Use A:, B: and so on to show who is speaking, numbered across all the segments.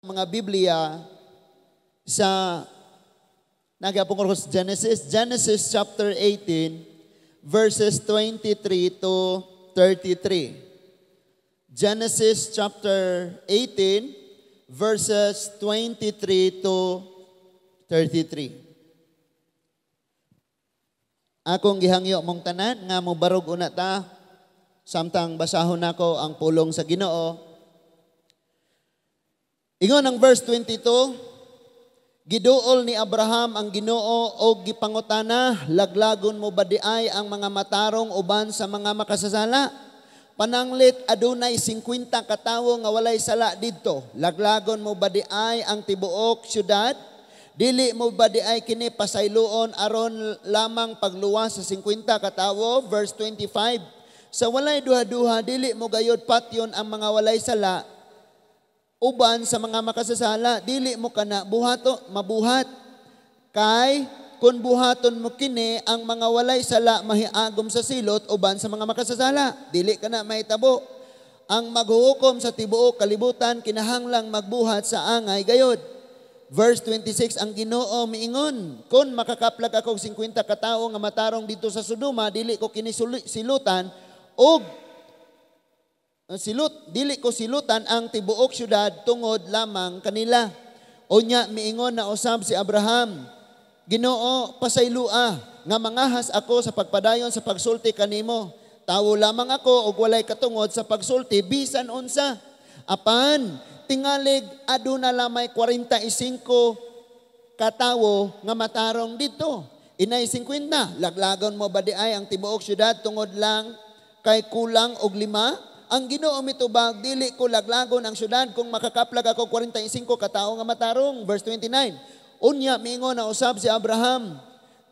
A: mga Biblia sa nagapong Genesis chapter 18 verses 23 to 33. Genesis chapter 18 verses 23 to 33. Akong gihangyo mong tanan nga mo barog una ta samtang basahon nako ang pulong sa Ginoo. Ingon ang verse 22, giduol ni Abraham ang Ginoo o gipangutana, laglagon mo ba di ay ang mga matarong uban sa mga makasasala? Pananglit adunay 50 katawo nga walay sala didto. Laglagon mo ba di ay ang tibuok syudad? Dili mo ba di ay kini pasayloon aron lamang pagluwas sa 50 katawo? Verse 25, sa walay duha-duha dili mo gayod patyon ang mga walay sala uban sa mga makasasala, dili mo kana mabuhat. Kay kung buhaton mo kini ang mga walay sala mahiagom sa silot uban sa mga makasasala, dili kana mahitabo. Ang maghuhukom sa tibuok kalibutan kinahanglang magbuhat sa angay gayod. Verse 26, ang Ginoo miingon, kun makakaplag ako 50 katawo nga matarong dito sa Sodoma, dili ko kini silutan og dili ko silutan ang tibuok syudad tungod lamang kanila. Unya miingon na usab si Abraham, Ginoo, pasaylua nga mangahas ako sa pagpadayon sa pagsulti kanimo. Tawo lamang ako og walay katungod sa pagsulti bisan unsa. Apan tingalig aduna lamay 45 katawo nga matarong dito. Inay 50, laglagon mo ba di ay ang tibuok syudad tungod lang kay kulang og 5? Ang Ginoo mitubag, dili ko laglagon ang syudad kung makakaplag ako 45 katao nga matarong. Verse 29, unya miingon na usab si Abraham,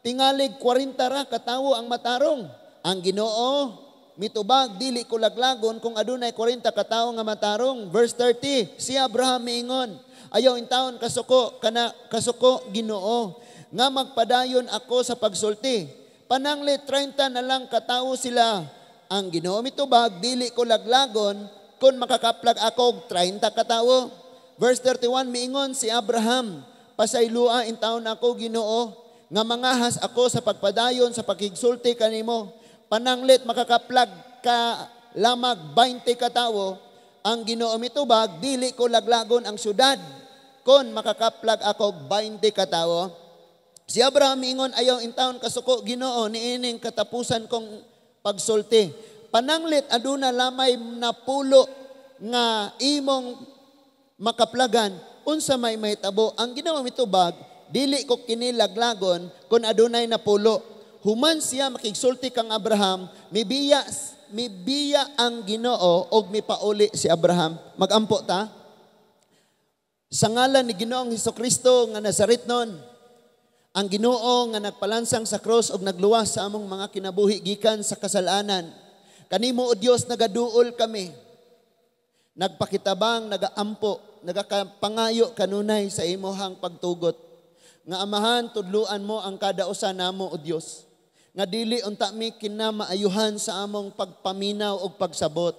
A: tingalig 40 ra katao ang matarong. Ang Ginoo mitubag, dili ko laglagon kung adunay 40 katao nga matarong. Verse 30, si Abraham miingon, ayaw in taon kasuko Ginoo nga magpadayon ako sa pagsulti. Pananglit 30 na lang katao sila. Ang Ginoo mitubag, dili ko laglagon kung makakaplag ako 30 katawo. Verse 31, miingon si Abraham, pasaylua in taon ako Ginoo nga mangahas ako sa pagpadayon sa pakigsulti kanimo. Pananglit makakaplag ka lamag 20 katawo. Ang Ginoo mitubag, dili ko laglagon ang syudad kung makakaplag ako 20 katawo. Si Abraham miingon, ayaw in taon kasuko Ginoo niining katapusan kong pagsulti. Pananglit aduna lamay napulo nga imong makaplagan unsa may mahitabo. Ang Ginoo mitubag, dili ko kini laglagon kun adunay napulo. Human siya makigsulti kang Abraham, mibiya ang Ginoo og mipauli si Abraham. Magampo ta. Sa ngalan ni Ginoong Hesukristo nga Nazaretnon, ang Ginoo nga nagpalansang sa cross og nagluwas sa among mga kinabuhi gikan sa kasalanan. Kanimo o Dios nagaduol kami. Nagpakitabang, nagaampo, nagakapangayo kanunay sa imuhang pagtugot. Nga Amahan, tudluan mo ang kada usa namo o Dios. Nga dili unta mi kinamaayuhan sa among pagpaminaw og pagsabot.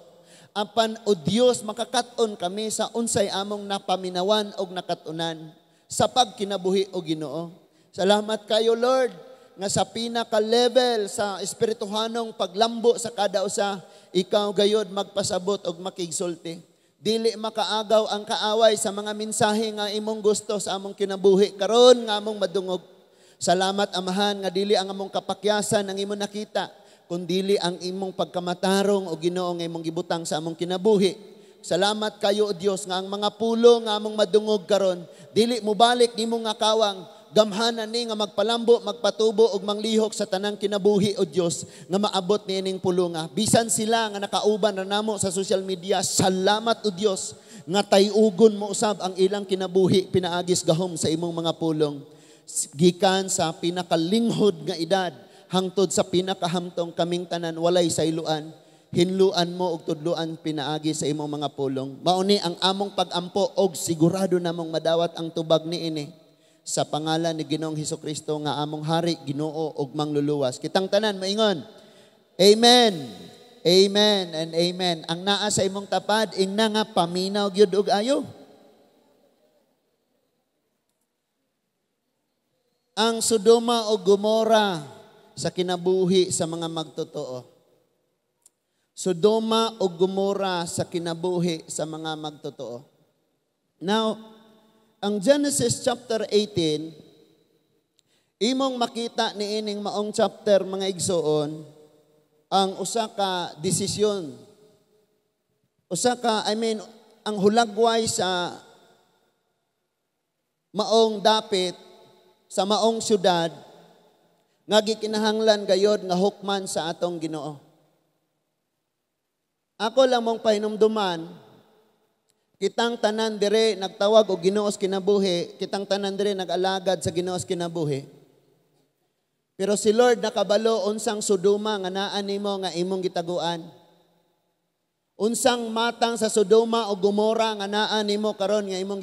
A: Apan o Dios makakaton kami sa unsay among napaminawan og nakatunan sa pagkinabuhi o Ginoo. Salamat kayo, Lord, nga sa pinaka-level sa espirituhanong paglambo sa kada usa, ikaw gayod magpasabot og makigsulti. Dili makaagaw ang kaaway sa mga mensahe nga imong gusto sa among kinabuhi karon nga among madungog. Salamat, Amahan, nga dili ang among kapakyasan ang imong nakita, kundi ang imong pagkamatarong o Ginoo nga imong gibutang sa among kinabuhi. Salamat kayo, O Dios, nga ang mga pulo nga among madungog karon, dili mo balik nimo nga kawang, gamhanan ni nga magpalambo, magpatubo og manglihok sa tanang kinabuhi o Dios nga maabot niining pulunga. Bisan sila nga nakauban na namo sa social media, salamat o Dios nga tayugon mo usab ang ilang kinabuhi pinaagis gahom sa imong mga pulong. Gikan sa pinakalinghod nga edad hangtod sa pinakahamtong kaming tanan walay sayloan. Hinluan mo og tudluan pinaagi sa imong mga pulong. Mauni ang among pagampo og sigurado namong madawat ang tubag niini. Sa pangalan ni Ginoong Hesukristo nga among hari, Ginoo ug mangluluwas. Kitang tanan maingon, Amen. Amen and amen. Ang naa sa imong tapad, ingna nga paminaw gyud og ayo. ang Sodoma o Gomora sa kinabuhi sa mga magtotoo. Sodoma o Gomora sa kinabuhi sa mga magtotoo. Now, ang Genesis chapter 18, imong makita ni ining maong chapter mga igsoon, ang usa ka desisyon. Ang hulagway sa maong dapit, sa maong syudad, nga gikinahanglan gayod nga hukman sa atong Ginoo. Ako lang mong pahinumduman, kitang tanan dire nagtawag og Ginoos kinabuhi, kitang tanan dire nag-alagad sa Ginoos kinabuhi. Pero si Lord nakabalo unsang Sodoma nga naa nimo nga imong gitaguan. Unsang matang sa Sodoma o Gomora nga naa nimo karon nga imong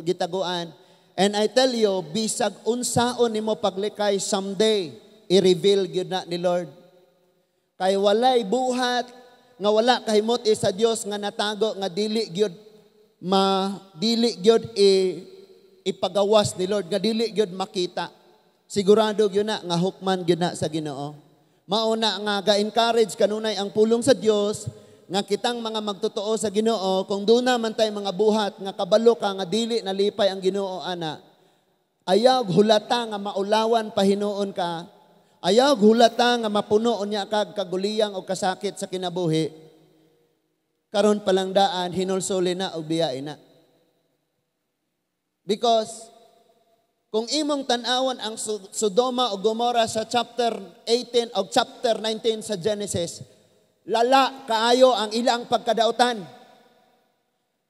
A: gitaguan. And I tell you, bisag unsaon nimo paglikay someday, i-reveal gyud na ni Lord. Kay walay buhat nga wala kahimot sa Dios nga natago nga dili gyud ipagawas ni Lord, nga dili gyud makita. Sigurado gyud na nga hukman gyud na sa Ginoo. Mauna nga ga-encourage kanunay ang pulong sa Dios nga kitang mga magtotoo sa Ginoo, kung duna man tay mga buhat nga kabalo ka nga dili nalipay ang Ginoo ana. Ayaw hulata nga maulawan pahinuon ka. Ayaw hulata nga mapuno unya kag kaguliyang o kasakit sa kinabuhi. Karon palang daan hinulsuli na og biyain na. Because kung imong tan-awon ang Sodoma o Gomora sa chapter 18 o chapter 19 sa Genesis, lala kaayo ang ilang pagkadautan.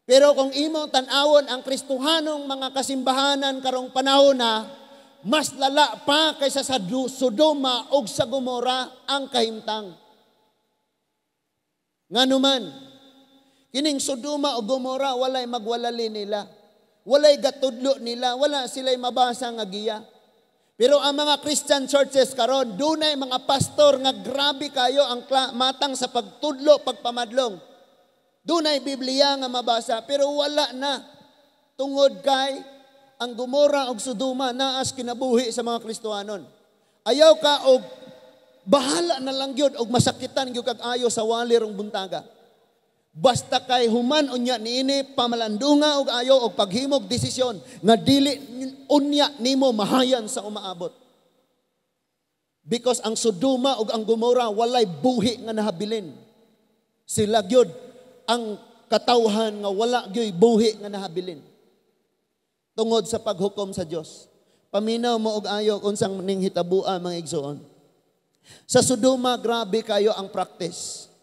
A: Pero kung imong tan-awon ang Kristohanong mga kasimbahanan karong panahon na, mas lala pa kaysa sa Sodoma o sa Gomora ang kahimtang. Nganuman, kining Sodoma o Gomora walay magwalali nila. Walay gatudlo nila, wala sila'y mabasa nga giya. Pero ang mga Christian churches karon, dunay mga pastor nga grabe kayo ang matang sa pagtudlo, pagpamadlong. Dunay Biblia nga mabasa, pero wala na. Tungod kay ang Gomora o Sodoma naas kinabuhi sa mga Kristohanon. Ayaw ka og bahala na lang gyud og masakitan gyud kag ayo sa walirong buntaga. Basta kay human unya niini pamalandunga og ayo og paghimog desisyon nga dili unya nimo mahayan sa umaabot. Because ang Sodoma ug ang Gomora walay buhi nga nahabilin. Sila gyud ang katawhan nga wala gyud buhi nga nahabilin. Tungod sa paghukom sa Dios. Paminaw mo og ayo unsang ning hitabua mga igsoon. Sa Sodoma grabe kayo ang practice.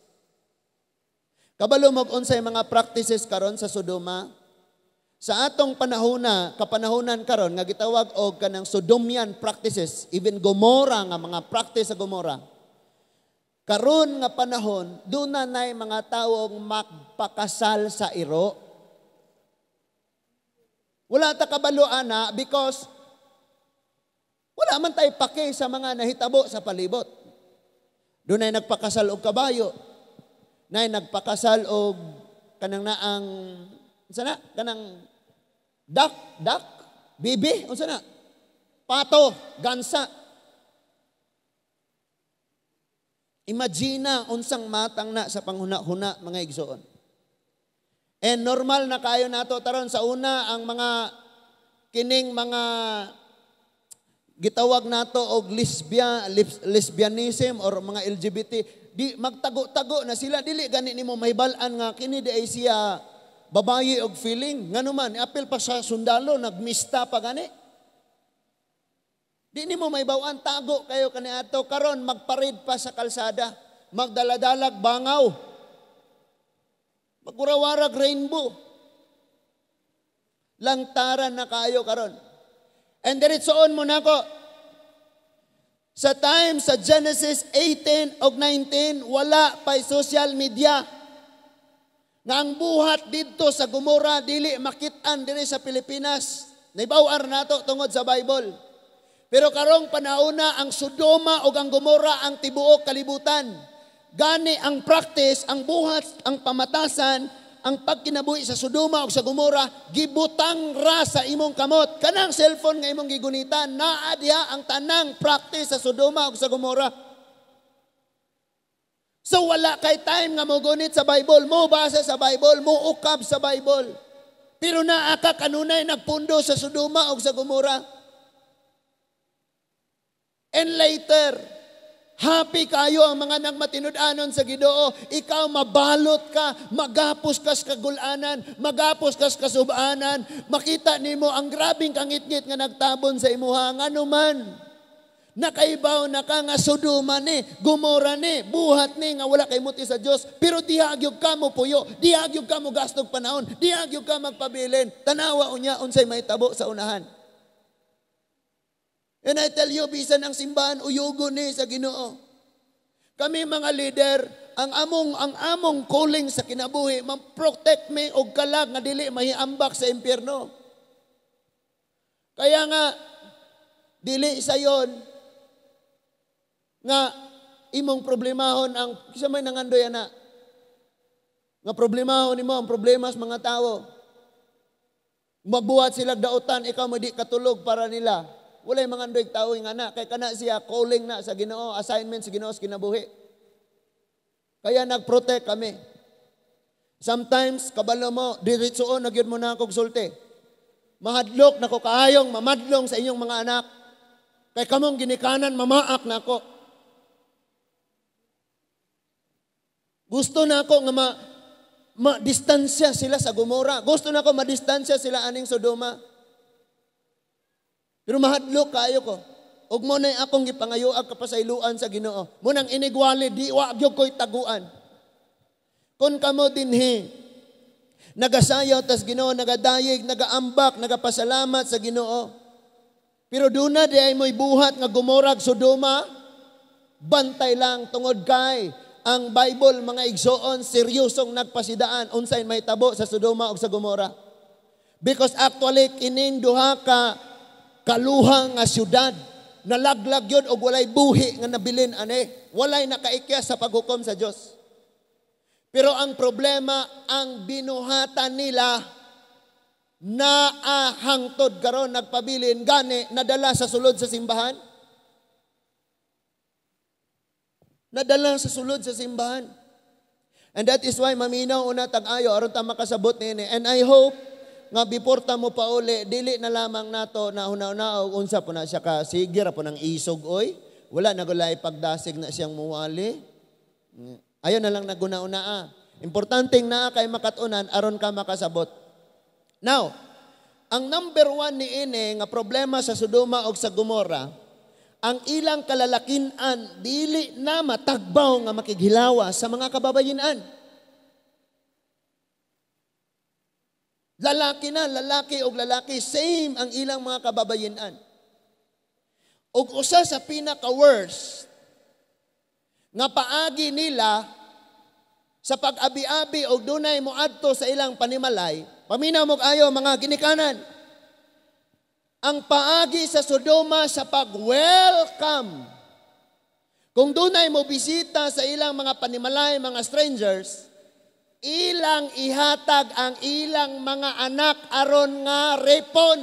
A: Kabalo mo unsay mga practices karon sa Sodoma? Sa atong kapanahonan karon nga gitawag og kanang Sodomian practices, even Gomora nga mga practice sa Gomora. Karon nga panahon, duna nay mga tawong magpakasal sa iro. Wala ta kabalo ana because wala man tay pake sa mga nahitabo sa palibot. Dunay nagpakasal og kabayo. Nay nagpakasal og kanang naang unsa na kanang duck, bibi, unsa na? Pato, gansa. Imagine unsang matang na sa panghuna-huna mga igsoon. And normal na kayo nato taron sa una ang mga kining mga gitawag nato og lesbianism or mga LGBT, di magtago-tago na sila, dili gani nimo mahibal-an nga kini di ay siya babayi og feeling. Nganuman apil pa sa sundalo nagmista pa gani. Di nimo mahibaw-an, tago kayo kaniadto karon magparid pa sa kalsada, magdaladalag bangaw. Magurawarag rainbow. Langtaran na kayo karon. And diretsoon mo nako. Sa time sa Genesis 18 og 19 wala pay social media. Nga ang buhat didto sa Gomora dili makit-an diri sa Pilipinas. Naibawar nato tungod sa Bible. Pero karong panahona ang Sodoma ug ang Gomora ang tibuok kalibutan. Gani ang practice, ang buhat, ang pamatasan, ang pagkinabuhi sa Sodoma o sa Gomora, gibutang ra sa imong kamot. Kanang cellphone nga imong gigunita, naa diha ang tanang practice sa Sodoma o sa Gomora. So wala kay time nga mo gunit sa Bible, mo basa sa Bible, mo ukab sa Bible. Pero naa ka kanunay nagpundo sa Sodoma o sa Gomora. And later, happy kayo ang mga nagmatinud-anon sa Ginoo. Ikaw mabalot ka, magapos kas kagulanan, magapos kas kasubanan. Makita nimo ang grabing kangit-ngit nga nagtabon sa imuha. Ngano man, nakaibaw na ka nga Sodoma ni, Gomora ni, buhat ni nga wala kay muti sa Dios. Pero dihagyog ka mo puyo, dihagyog ka mo gastog panahon, dihagyog ka magpabilin. Tanawa unya unsay mahitabo sa unahan. And I tell you, bisan ang simbahan uyugo ni sa Ginoo. Kami mga leader, ang among calling sa kinabuhi, ma-protect me og kalag nga dili mahiambak sa impyerno. Kaya nga dili sayon nga imong problemahon ang kisa may nangandoy ana. Nga problemahon nimo ang problema sa mga tao. Magbuhat sila dautan, ikaw mo di katulog para nila. Walay mga andoy tao nga na, kay kana siya calling na sa Ginoo, assignment sa Ginoo sa kinabuhi. Kaya nagprotect kami. Sometimes, kabalo mo, diritsoon, nagyod mo na akong sulti. Mahadlok na ko kaayong, mamadlong sa inyong mga anak. Kay kamong ginikanan, mamaak na ako. Gusto na ako nga ma-distansya sila sa Gomora. Gusto na ako ma-distansya sila aning Sodoma. Pero mahadlok kayo ko. Ug mo na akong gipangayuag kapasayloan sa Ginoo. Mo nang inigwali, di wa gyud ko'y taguan. Kung kamo dinhi, nagasayaw tas Ginoo, nagadayeg, nagaambak, nagapasalamat sa Ginoo. Pero duna di ay mo'y buhat nga Gomora ug Sodoma, bantay lang tungod kay ang Bible mga igsoon seryosong nagpasidaan unsay mahitabo sa Sodoma ug sa Gomora. Because actually kining duha ka kaluha nga syudad, nalaglag yun o walay buhi nga nabilin ane. Walay nakaikyas sa paghukom sa Diyos. Pero ang problema, ang binuhatan nila na hangtod karon nagpabilin, gani, nadala sa sulod sa simbahan. Nadala sa sulod sa simbahan. And that is why maminaw una tag-ayo aron ta makasabot nini. And I hope nga before ta mo pa uli, dili na lamang nato na una-una o unsa po na siya ka sige ra po ng isog oy. Wala na gulay pagdasig na siyang muwali. Ayon na lang naguna-una. Importanteng naa kay makatunan aron ka makasabot. Now, ang number 1 ni ini nga problema sa Sodoma o sa Gomora, ang ilang kalalakinan dili na matagbaw nga makighilawa sa mga kababayenan. Lalaki o lalaki, same ang ilang mga kababayenan. O usa sa pinaka-worst, nga paagi nila sa pag-abi-abi o dunay mo adto sa ilang panimalay, paminaw mo ayo mga ginikanan, ang paagi sa Sodoma sa pag-welcome. Kung dunay mo bisita sa ilang mga panimalay, mga strangers, ilang ihatag ang ilang mga anak aron nga repon.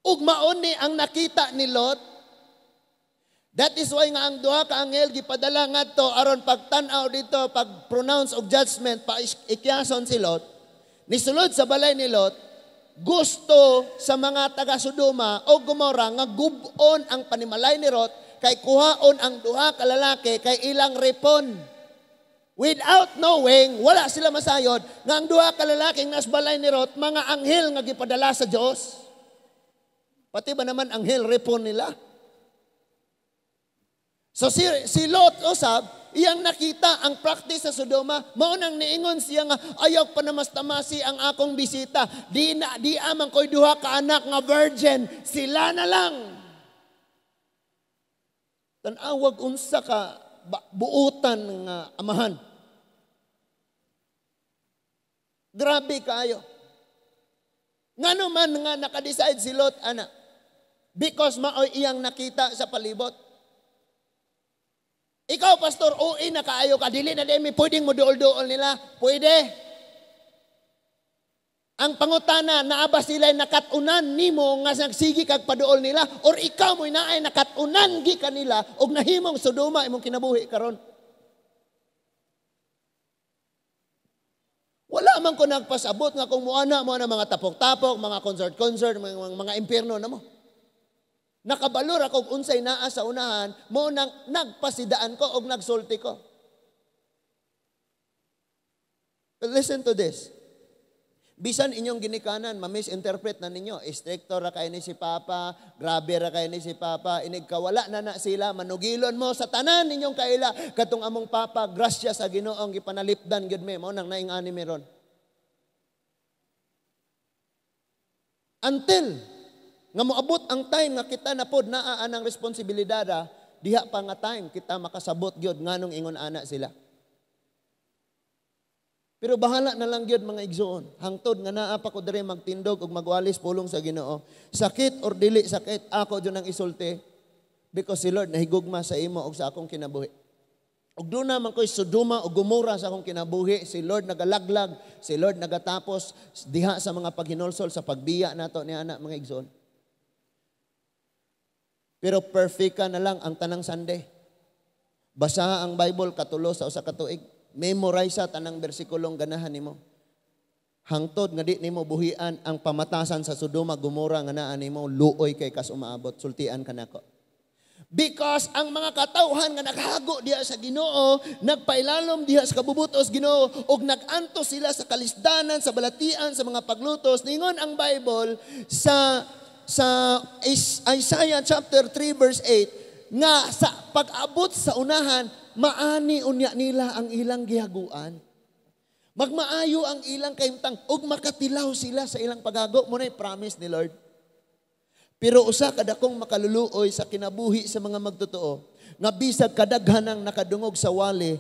A: Ug maon ni ang nakita ni Lot. That is why nga ang duha ka anghel gipadala ngadto aron pagtan-aw dito, pag-pronounce og judgment, pa-ikyason si Lot. Nisulod sa balay ni Lot, gusto sa mga taga Sodoma o Gomora nga gub-on ang panimalay ni Lot kay kuhaon ang duha ka lalaki kay ilang repon. Without knowing, wala sila masayod nga ang duha ka lalaki nas balay ni Lot mga anghel nga gipadala sa Dios. Pati ba naman anghel repon nila? So si Lot usab, iyang nakita ang practice sa Sodoma, mao nang niingon siya nga ayaw pa namastamasi ang akong bisita. Di amang ko'y duha ka anak nga virgin, sila na lang. Tanawag unsa ka buutan nga amahan. Grabe kayo. Ngano man nga nakadecide si Lot ana? Because maoy iyang nakita sa palibot. Ikaw, pastor, uwi na kaayo ka, dili na demi, pwedeng mo duol-duol nila. Pwede. Ang pangutana, naaba sila nakatunan nimo nga nagsigi kag paduol nila, or ikaw mo'y naay nakatunan gi kanila, og nahimong Sodoma imong kinabuhi karon. Wala man ko nagpasabot nga kung muana mo na mga tapok-tapok, mga concert, mga impyerno na mo. Nakabalor ako unsay naa sa unahan, mo nang nagpasidaan ko og nagsulti ko. But listen to this. Bisan inyong ginikanan, ma-misinterpret na ninyo. Stricto ra kay ni si Papa, grabe ra kay ni si Papa, inigkawala na sila, manugilon mo sa tanan ninyong kaila. Katong among Papa, grasya sa Ginoong gipanalipdan gyud me, mo nang naingani meron. Until nga moabot ang time nga kita na pod naa anang responsibilidad, diha pa nga time kita makasabot gyud nganong ingon ana sila. Pero bahala na lang gyud mga igsoon. Hangtod nga naa pa ko diri magtindog ug magwalis pulong sa Ginoo. Sakit or dili sakit, ako jud ang isulti because si Lord nahigugma sa imo ug sa akong kinabuhi. Ug doon naman ko'y Sodoma o Gomora sa akong kinabuhi, si Lord nagalaglag, si Lord nagatapos diha sa mga paghinulsol sa pagbiya nato ni ana mga igsoon. Pero perfect ka na lang ang tanang Sunday. Basa ang Bible katulo sa usa ka tuig. Memorize sa tanang bersikulong ganahan nimo. Hangtod nga di nimo buhian ang pamatasan sa Sodoma Gomora nga naa nimo, luoy kay kas umaabot, sultian kanako. Because ang mga katawhan nga naghago diha sa Ginoo, nagpailalom diha sa kabubutos Ginoo, ug naganto sila sa kalisdanan, sa balatian, sa mga paglutos. Ningon ang Bible sa Isaiah chapter 3 verse 8 nga sa pag-abot sa unahan, maani unya nila ang ilang gihaguan. Magmaayo ang ilang kahimtang ug makatilaw sila sa ilang paghago. Mo na promise ni Lord. Pero usa kada kong makaluluoy sa kinabuhi sa mga magtotoo, nga bisag kadaghanang nakadungog sa wali,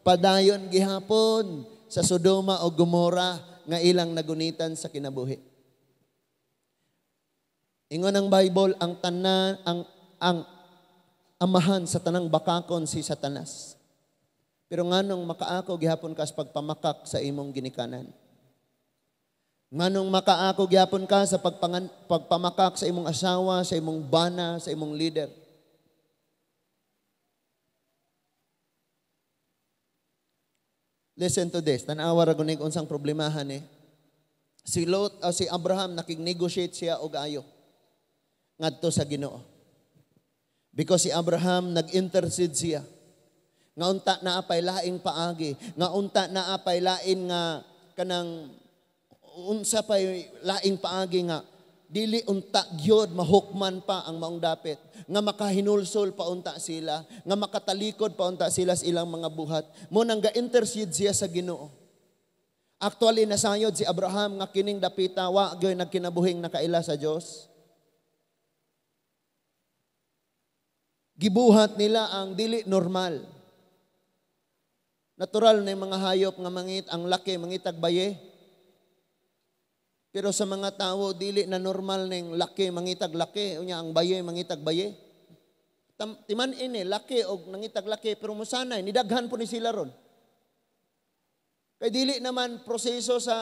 A: padayon gihapon sa Sodoma o Gomora nga ilang nagunitan sa kinabuhi. Ingon ang Bible, ang tanan, ang amahan sa tanang bakakon si Satanas. Pero nganong makaako gihapon ka sa pagpamakak sa imong ginikanan. Nganong makaako gyapon ka sa pagpamakak sa imong asawa, sa imong bana, sa imong leader. Listen to this. Tanawa ra gunig unsang problemahan Si Abraham nakig-negotiate siya og ayo ngadto sa Ginoo. Because si Abraham nag-intercede siya. Nga unta na apay laing paagi, nga unta na apay lain nga kanang unsa pay laing paagi nga dili unta gyud mahukman pa ang maong dapit, nga makahinulsol pa unta sila, nga makatalikod pa unta sila sa ilang mga buhat. Mo nang ga-intercede siya sa Ginoo. Actually nasayod si Abraham nga kining dapita wa gyud nagkinabuhing nakaila sa Dios. Gibuhat nila ang dili normal. Natural na yung mga hayop nga mangit ang laki mangitag baye. Pero sa mga tao, dili na normal ning laki, mangitag laki. Unya, ang baye, mangitag baye. Timan ini, laki o nangitag laki, pero musanay, nidaghan po ni sila ron. Kaya dili naman proseso sa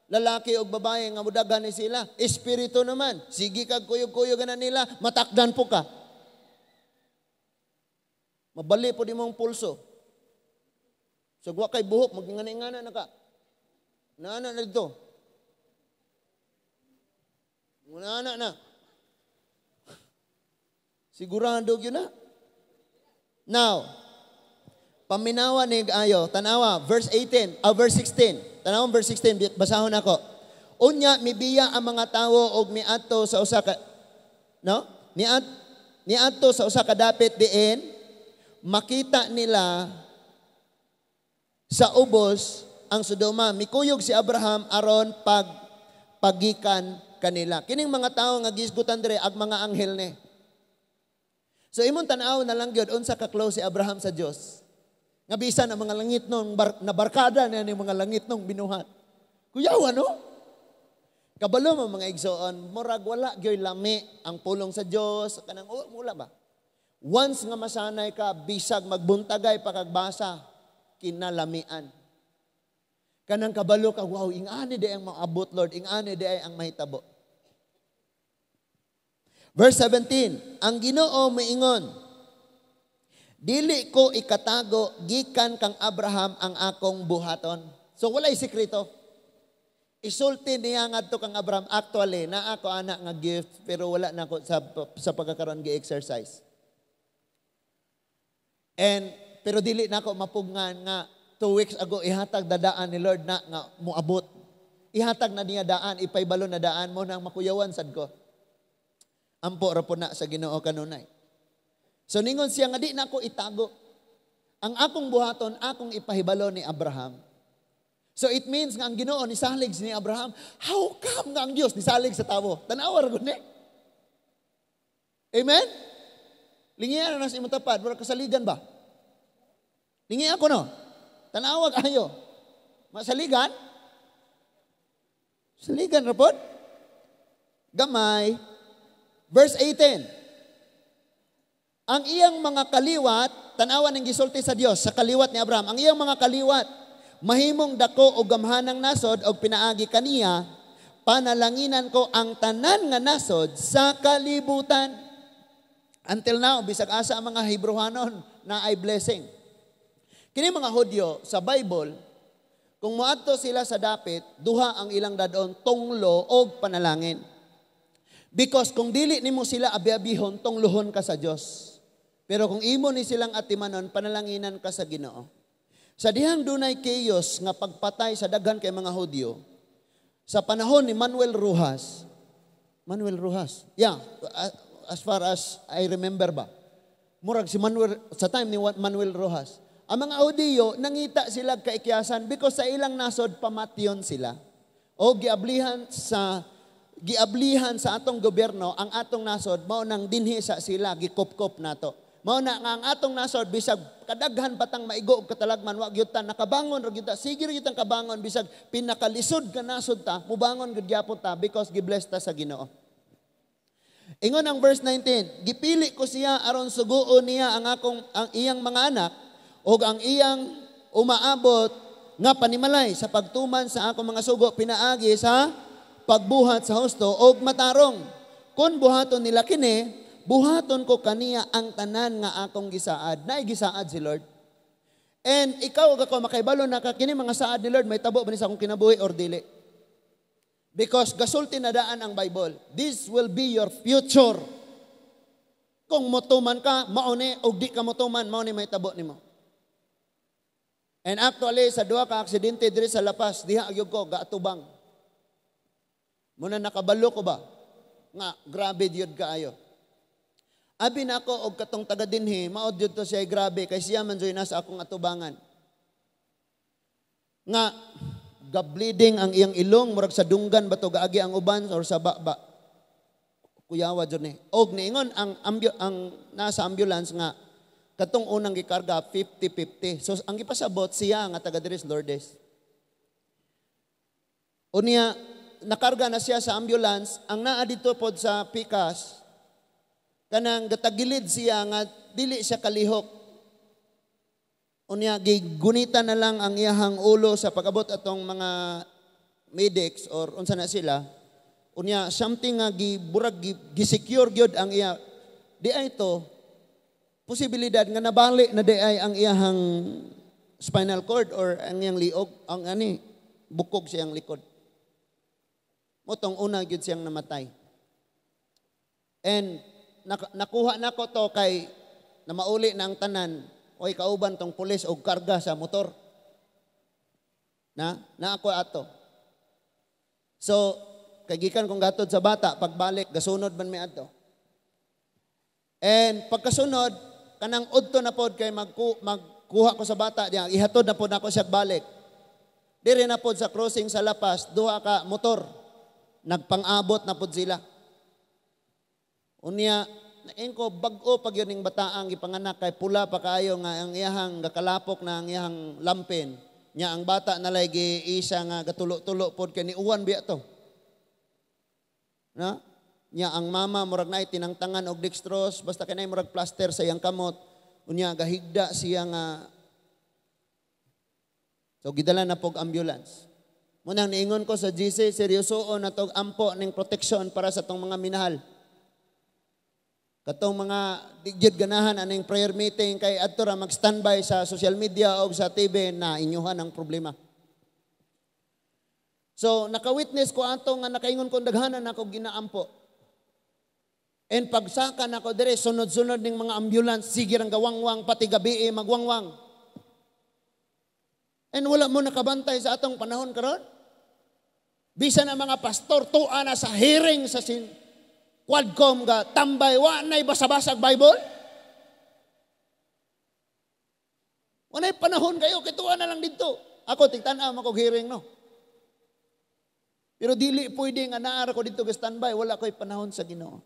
A: lalaki o babae nga mudaghan ni sila. Espiritu naman, sige kag kuyog-kuyog na nila, matakdan po ka. Mabali po di mong pulso. So, wa kay buhok, magingana-ingana na ka. Naana na dito. Muna na. Sigurado yun na. Now, paminawa ni ayo, tanawa, verse 16. Tanawa, verse 16, basahon ako. Unya, mibiya ang mga tao og miadto sa usa ka, no? Miadto sa usa ka dapit diin, makita nila sa ubos ang Sodoma. Mikuyog si Abraham aron pagikan kanila. Kining mga tao nga gisgutan dire ag mga anghel ni. So imong tan-aw na lang gyud unsa ka close si Abraham sa Dios. Nga bisan ang mga langit nung nabarkada na ni mga langit nung binuhat. Kuyaw ano? Kabalo mo mga igsoon, murag wala gyud lami ang pulong sa Dios kanang mula ba? Once nga masanay ka, bisag magbuntagay pakagbasa, kinalamian. Kanang kabalo ka, wow, ingani di ang maabot, Lord, ingani di ay ang mahitabo. Verse 17, ang Ginoo moingon, dili ko ikatago gikan kang Abraham ang akong buhaton. So walay sikreto. Isulti niya ngadto kang Abraham, actually na ako anak nga gift pero wala na ako sa pagkakaroon gi-exercise. Pero dili na ako mapugngan nga 2 weeks ago ihatag dadaan ni Lord na nga muabot. Ihatag na niya daan, ipaybalo na daan mo nang makuyawan sad ko. Ampo ra po na sa Ginoo kanunay. So ningon siya nga di na ako itago. Ang akong buhaton akong ipahibalo ni Abraham. So it means nga ang Ginoo ni salig ni Abraham, how come nga ang Dios ni salig sa tawo? Tanawar gud ni. Amen? Lingian na sa imong tapad, mura kasaligan ba? Lingi ako no. Tanawag ayo. Masaligan? Saligan ra pod? Gamay. Verse 18. Ang iyang mga kaliwat, tanawan ng gisulti sa Dios sa kaliwat ni Abraham. Ang iyang mga kaliwat, mahimong dako og gamhanang nasod og pinaagi kaniya, panalanginan ko ang tanan nga nasod sa kalibutan. Until now, bisag asa ang mga Hebrewanon na ay blessing. Kini mga Hudyo sa Bible, kung moadto sila sa dapit, duha ang ilang dadon, tunglo og panalangin. Because kung dili nimo sila abi-abihon, tunglohon ka sa Dios. Pero kung imo ni silang atimanon, panalanginan ka sa Ginoo. Sa dihang dunay chaos nga pagpatay sa daghan kay mga Hudyo, sa panahon ni Manuel Rojas, yeah, as far as I remember ba, murag si Manuel, sa time ni Manuel Rojas, ang mga Hudyo, nangita sila kaikyasan because sa ilang nasod, pamatyon sila. O giablihan sa atong gobyerno, ang atong nasod, mao nang dinhi sa sila, gikop-kop nato. Mao na nga ang atong nasod, bisag kadaghan patang maigo og katalagman, wag gyud ta nakabangon ra gyud ta, sige ra gyud tang kabangon, bisag pinakalisod ka nasod ta, mubangon gyud gyapon ta because gibless ta sa Ginoo. Ingon ang verse 19, gipili ko siya aron suguon niya ang iyang mga anak o ang iyang umaabot nga panimalay sa pagtuman sa akong mga sugo, pinaagi sa pagbuhat sa husto og matarong. Kung buhaton nila kini, buhaton ko kaniya ang tanan nga akong gisaad. Naay gisaad si Lord. And ikaw ako makaibalo na kini mga saad ni Lord, may tabo ba ni sa akong kinabuhi or dili? Because gasulti na daan ang Bible. This will be your future. Kung motuman ka, mauni, o di ka motuman, mauni may tabo nimo. And actually, sa duha ka aksidente diri sa lapas, diha agyog ko, gaatubang. Muna nakabalo ko ba? Nga, grabe diyod kaayo. Abi na ako, og katong taga dinhi, maod yun to siya grabe, kay siya man dyan sa akong atubangan. Nga, gableeding ang iyang ilong, murag sa dunggan ba to gaagi ang uban, or sa baba. Kuyawa dyan eh. Og niingon, ang nasa ambulance nga, katong unang gikarga, 50-50. So, ang ipasabot siya nga taga diri sa Lourdes. Unya, nakarga na siya sa ambulance, ang naa dito pod sa Pikas, kanang gatagilid siya nga dili siya kalihok. Unya gigunita na lang ang iyahang ulo sa pagabot atong mga medics or unsa na sila. Unya something nga giburag gisecure gyud ang iya. Di ay to posibilidad nga nabali na di ay ang iyahang spinal cord or ang iyang liog, ang bukog siyang likod. Motong una gyud siyang namatay. And nakuha na ko to kay na mauli na ang tanan oy kauban tong pulis og karga sa motor. Na ako ato. So, kay gikan kong gatod sa bata, pagbalik, gasunod man mi ato. And pagkasunod, kanang udto na pod kay magkuha ko sa bata diya, ihatod na pod nako siya balik. Dire na pod sa crossing sa Lapas, duha ka motor. Nagpang-abot na pod sila. Unya, naingko bag-o pag yun ng bataang ipanganak kay pula pa kaayo nga ang iyahang gakalapok na ang iyahang lampin. Nya ang bata na lagi isa nga gatulo-tulo pod kay ni uwan biya to. Na? Nya ang mama murag na tinangtangan og dextrose basta kanay murag plaster sa iyang kamot. Unya gahigda siya nga so gidala na pog ambulance. Munang niingon ko sa GC, seryosoon na tog ampo ning protection para sa tong mga minahal. Katong mga digyud ganahan aning prayer meeting kay adto ra mag-standby sa social media o sa TV na inyuhan ang problema. So naka-witness ko ato nga nakaingon kong daghanan ako ginaampo. And pagsaka nako dire sunod-sunod ning mga ambulance sige rang gawangwang pati gabi magwangwang. And wala mo nakabantay sa atong panahon karon. Bisan ang mga pastor tuwa na sa hearing sa Quadcom ga tambay wa nay basa-basag Bible. Wa nay panahon kayo kituwa na lang dito. Ako tigtan-am ako hearing no. Pero dili pwede nga naa ko dito ga standby wala koy panahon sa Ginoo.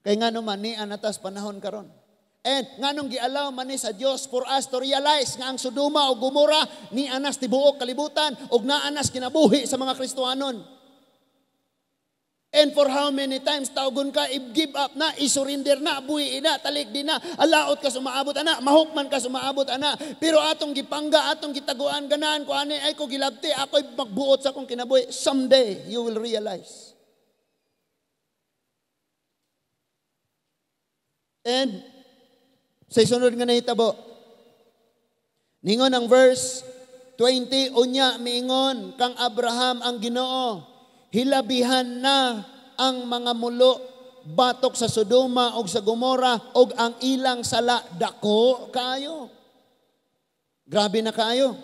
A: Kay ngano man ni anatas panahon karon. And nganong gialaw man ni sa Dios for us to realize nga ang Sodoma o Gomora ni anas tibuok kalibutan ug naanas kinabuhi sa mga Kristohanon. And for how many times tawgon ka, i-give up na, i-surrender na, buhi na, talik din na, alaot ka sumaabot ana, mahukman ka sumaabot ana. Pero atong gipangga, atong gitaguan, ganahan ko ani, ay ko gilabti, ako'y magbuot sa akong kinabuhi. Someday, you will realize. And, sa isunod nga nahitabo, ningon ang verse 20, unya, miingon, kang Abraham ang Ginoo, hilabihan na ang mga mulo batok sa Sodoma o sa Gomora o ang ilang sala dako kayo. Grabe na kayo.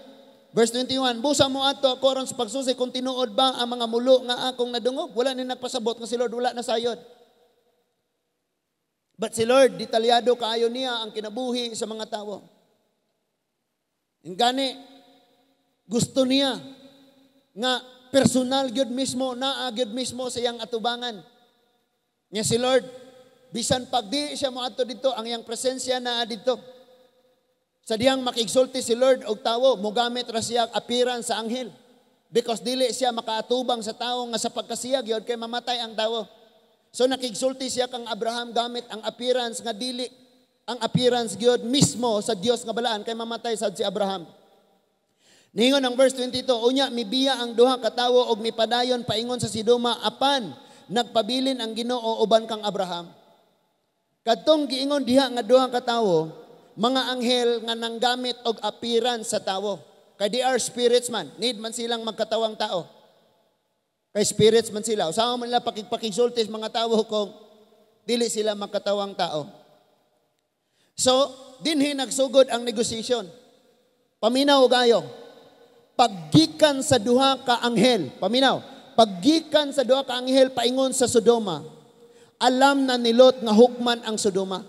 A: Verse 21, busa mo ato ako ron sa pagsusi kung tinuod ba ang mga mulo nga akong nadungog. Wala ni nagpasabot nga si Lord, wala na sayod. But si Lord, detalyado kayo niya ang kinabuhi sa mga tao. Yung gani, gusto niya nga personal gyud mismo naa gyud mismo sa iyang atubangan. Nya si Lord bisan pag di siya moadto dito ang iyang presensya naa dito. Sa diyang makigsulti si Lord og tawo mogamit ra siya appearance sa anghel because dili siya makaatubang sa tawo nga sa pagkasiyag yun kay mamatay ang tawo. So nakigsulti siya kang Abraham gamit ang appearance nga dili ang appearance gyud mismo sa Dios nga balaan kay mamatay sad si Abraham. Ningon ang verse 22, unya mibiya ang duha ka tawo og mipadayon paingon sa Sodoma apan nagpabilin ang Ginoo uban kang Abraham. Kadtong giingon diha nga duha ka tawo, mga anghel nga nanggamit og appearance sa tawo. Kay they are spirits man, need man silang magkatawang tao. Kay spirits man sila. Usaha man nila pakigsulti sa mga tawo kung dili sila magkatawang tao. So, dinhi nagsugod ang negosyasyon. Paminaw gayo. Paggikan sa duha ka anghel, paminaw, paggikan sa duha ka anghel paingon sa Sodoma, alam na ni Lot nga hukman ang Sodoma.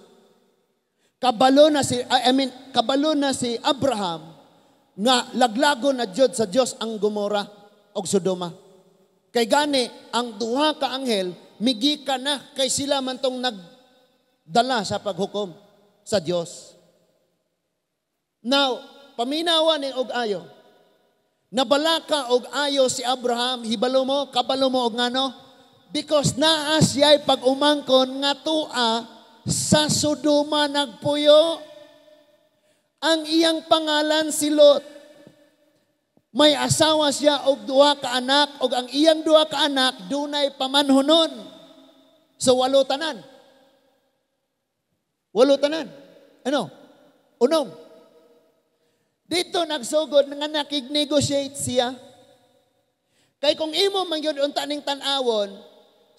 A: Kabalo na si Abraham nga laglago na jud sa Dios ang Gomora og Sodoma. Kay gani ang duha ka anghel migikan na kay sila man tong nagdala sa paghukom sa Dios. Now, paminawan ni og ayo. Nabalaka og ayo si Abraham, hibalo mo, kabalo mo og ngano? Because naa siya'y pag-umangkon nga tua sa Sodoma nagpuyo. Ang iyang pangalan si Lot. May asawa siya og duha ka anak og ang iyang duha ka anak dunay pamanhonon. So walo tanan. Walo tanan. Ano? Unom. Dito nagsugod nga nakig-negotiate siya. Kay kung imo man gyud unta ning tan-awon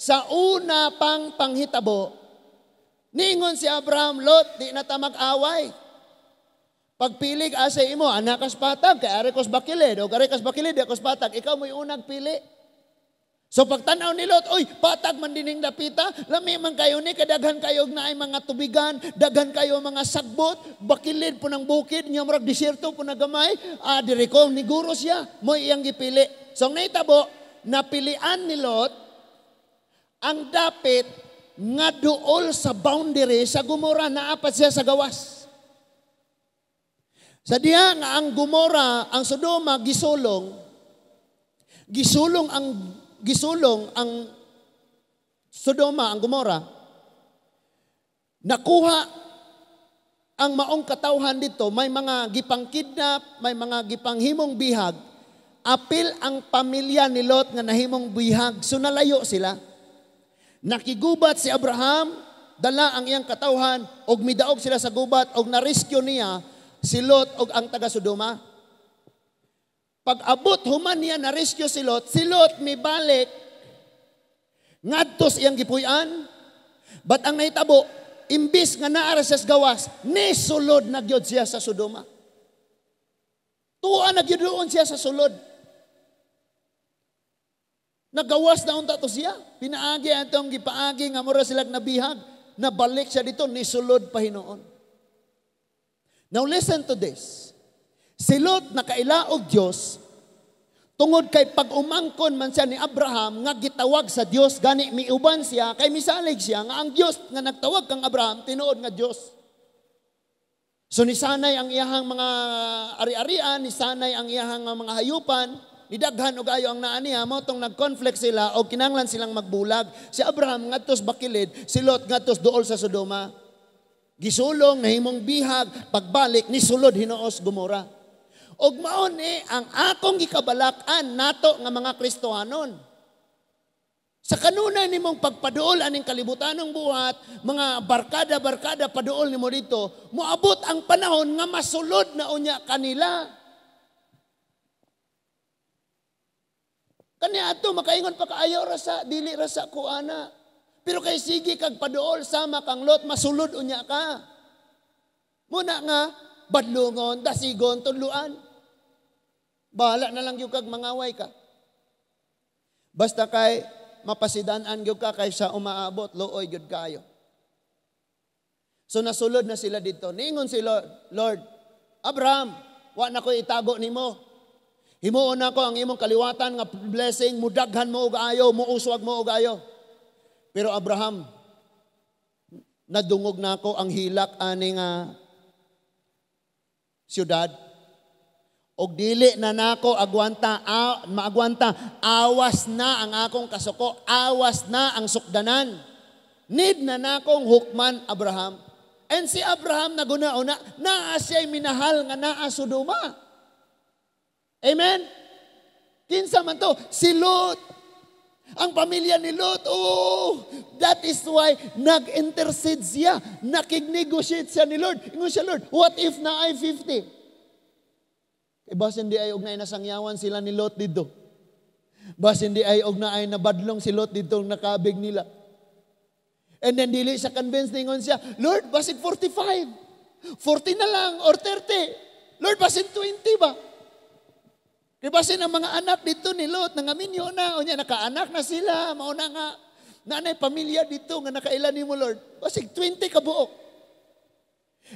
A: sa una pang panghitabo, ningon si Abraham, Lot, di na ta mag-away. Pagpilig asa imo, anak kas patag, kay ari kos bakilid, o ari kas bakilid, kos patag, ikaw mo'y unang pili. So pagtanaw ni Lot, oy, patag man dining dapita, lami man kayo ni, kadaghan kayo na ay mga tubigan, daghan kayo mga sagbot, bakilid po ng bukid, niya marag disyerto po na gamay, diriko, niguro siya, mo iyang gipili. So naitabo, napilian ni Lot, ang dapit nga duol sa boundary sa Gomora, naapat siya sa gawas. Sa diha nga ang Gomora, ang Sodoma, gisulong ang Sodoma, ang Gomora, nakuha ang maong katawhan dito, may mga gipang kidnap, may mga gipang himong bihag, apil ang pamilya ni Lot nga nahimong bihag, so nalayo sila. Nakigubat si Abraham, dala ang iyang katawhan, og midaog sila sa gubat, og na-rescue niya si Lot og ang taga Sodoma. Pag abot human niya na-rescue si Lot mibalik, ngadtos iyang gipuy-an, but ang nahitabo, imbis nga naara siya sa gawas, nisulod na gyud siya sa Sodoma. Tuwa na gyud doon siya sa sulod. Nagawas na unta to siya. Pinaagi atong gipaagi nga mura sila nabihag. Nabalik siya dito, nisulod pa hinoon. Now listen to this. Si Lot nakailaog Diyos, tungod kay pag-umangkon man siya ni Abraham, nga gitawag sa Diyos, gani miuban siya, kay misalig siya, nga ang Diyos nga nagtawag kang Abraham, tinuod nga Diyos. So nisanay ang iyahang mga ari-arian, nisanay ang iyahang mga hayupan, nidaghan og ayo ang naa niya, mo tong nag-conflict sila o kinanglan silang magbulag. Si Abraham ngadtos bakilid, si Lot ngadtos duol sa Sodoma. Gisulong nahimong bihag, pagbalik ni sulod hinuos Gomora. Og mao ni ang akong gikabalak-an nato nga mga Kristohanon. Sa kanunay nimong pagpaduol aning kalibutanong buhat, mga barkada paduol nimo dito, moabot ang panahon nga masulod na unya kanila. Kanya ato makaingon pa kaayo ra sa dili ra sa kuana. Pero kay sige kag paduol sama kang Lot masulod unya ka. Muna nga badlungon, dasigon, tudluan. Bahala na lang yung kag mangaway ka. Basta kay mapasidanan gyud ka kaysa umaabot luoy gyud kayo. So nasulod na sila dito. Niingon si Lord, Abraham, wa na ko itago nimo. Himuon na ko ang imong kaliwatan nga blessing, mudaghan mo og ayo, muuswag mo og ayo. Pero Abraham, nadungog na ako ang hilak ani nga siyudad. Og dili na nako maagwanta, awas na ang akong kasuko, awas na ang sukdanan. Need na nakong hukman Abraham. And si Abraham naguna-una, naa siya'y minahal nga naa Sodoma. Amen? Kinsa man to? Si Lot. Ang pamilya ni Lot, that is why nag-intercede siya. Nakig-negotiate siya ni Lord. Ingon siya, Lord, what if na ay 50? Bas hindi ay og na nasangyawan sila ni Lot dito. Bas hindi ay og na ay nabadlong si Lot dito nakabig nila. And then dili siya convinced, ningon siya, Lord, basit 45. 40 na lang or 30. Lord, basit 20 ba? Kaya basin ang mga anak dito ni Lot, nangaminyo na, o niya, nakaanak na sila, mauna nga, nanay pamilya dito, nga nakailan ni mo, Lord. Basig 20 kabuok.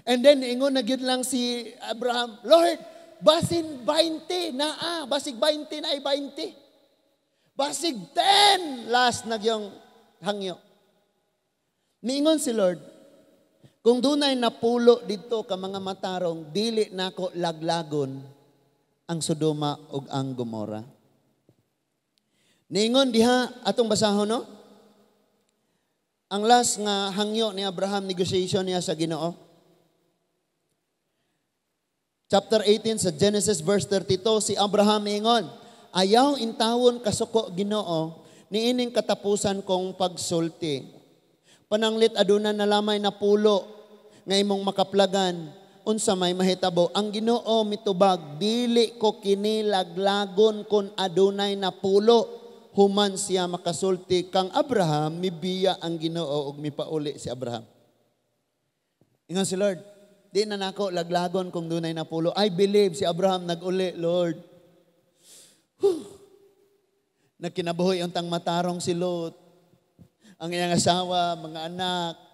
A: And then, ingon na gyud lang si Abraham, Lord, basin 20 na basig 20 na ay 20. Basig 10, last nagyong hangyo. Niingon si Lord, kung dunay napulo dito ka mga matarong, dili nako laglagon ang Sodoma ug ang Gomora. Niingon diha atong basahon no? Ang last nga hangyo ni Abraham, negotiation niya sa Ginoo. Chapter 18 sa Genesis verse 32, si Abraham ingon, ayaw intawon kasuko Ginoo niining katapusan kong pagsulti. Pananglit aduna na lamay na pulo nga imong makaplagan. Unsa may mahitabo, ang Ginoo mitubag, dili ko kinilaglagon kun adunay na pulo, human siya makasulti kang Abraham, mibiya ang Ginoo ug mipauli si Abraham. Ingon si Lord, di na nako laglagon kung dunay na pulo. I believe si Abraham nag-uli, Lord. Nagkinabuhi untang matarong si Lot, ang iyang asawa, mga anak.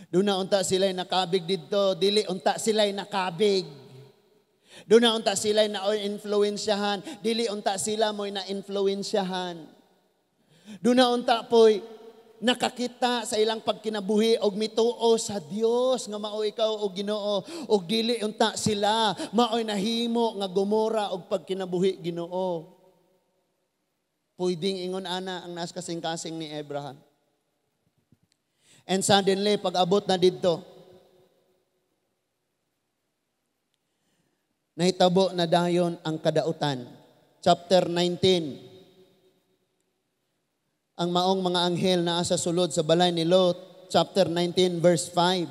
A: Doon na unta sila'y nakabig dito, dili unta sila'y nakabig. Doon na unta sila'y na-influensyahan, dili unta sila mo'y na-influensyahan. Doon na unta po'y nakakita sa ilang pagkinabuhi og mituo sa Dios nga mao ikaw og Ginoo, og dili unta sila mao'y nahimo nga Gomora og pagkinabuhi Ginoo. Pwedeng ingon ana ang nas kasing-kasing ni Abraham. And suddenly, pag abot na dito, nahitabo na dayon ang kadautan. Chapter 19. Ang maong mga anghel na sa sulod sa balay ni Lot. Chapter 19 verse 5.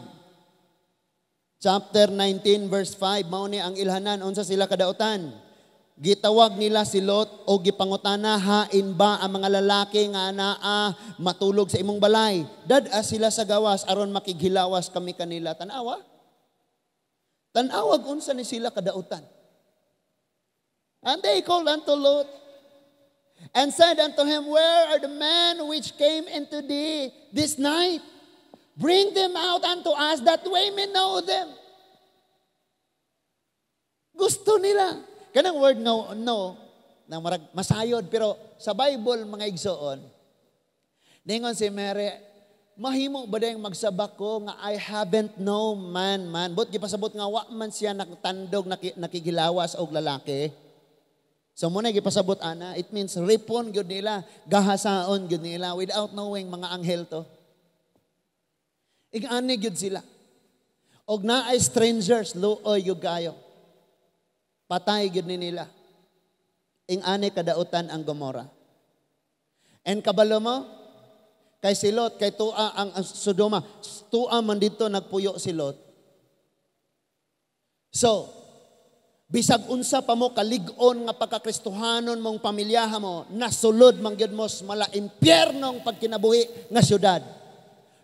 A: Chapter 19 verse 5. Mao ni ang ilhanan. Unsa sila kadautan? Gitawag nila si Lot o gipangutana, hain ba ang mga lalaki nga naa matulog sa imong balay? Dad-a sila sa gawas aron makighilawas kami kanila. Tanawa? Tanawag unsa ni sila kadautan. And they called unto Lot and said unto him, where are the men which came into thee this night? Bring them out unto us that we may know them. Gusto nila. Kanang word no, nang masayod, pero sa Bible, mga igsoon, ningon si Mary, mahimo ba dayang magsabak ko nga I haven't no man. But gipasabot nga wa man siya nakatandog, nakigilawas og lalaki. So muna gipasabot ana, it means ripon gyud nila, gahasaon gyud nila without knowing mga anghel to. Ig-ani gyud sila. Og naay strangers luoy gyud kayo. Patay gyud ni nila. Ing-ani kadautan ang Gomora. And kabalo mo, kay si Lot, kay tua ang Sodoma, tua man dito nagpuyo si Lot. So, bisag unsa pa mo kalig-on nga pagkakristohanon mong pamilyaha mo, nasulod man gyud mo mala impyernong pagkinabuhi nga syudad.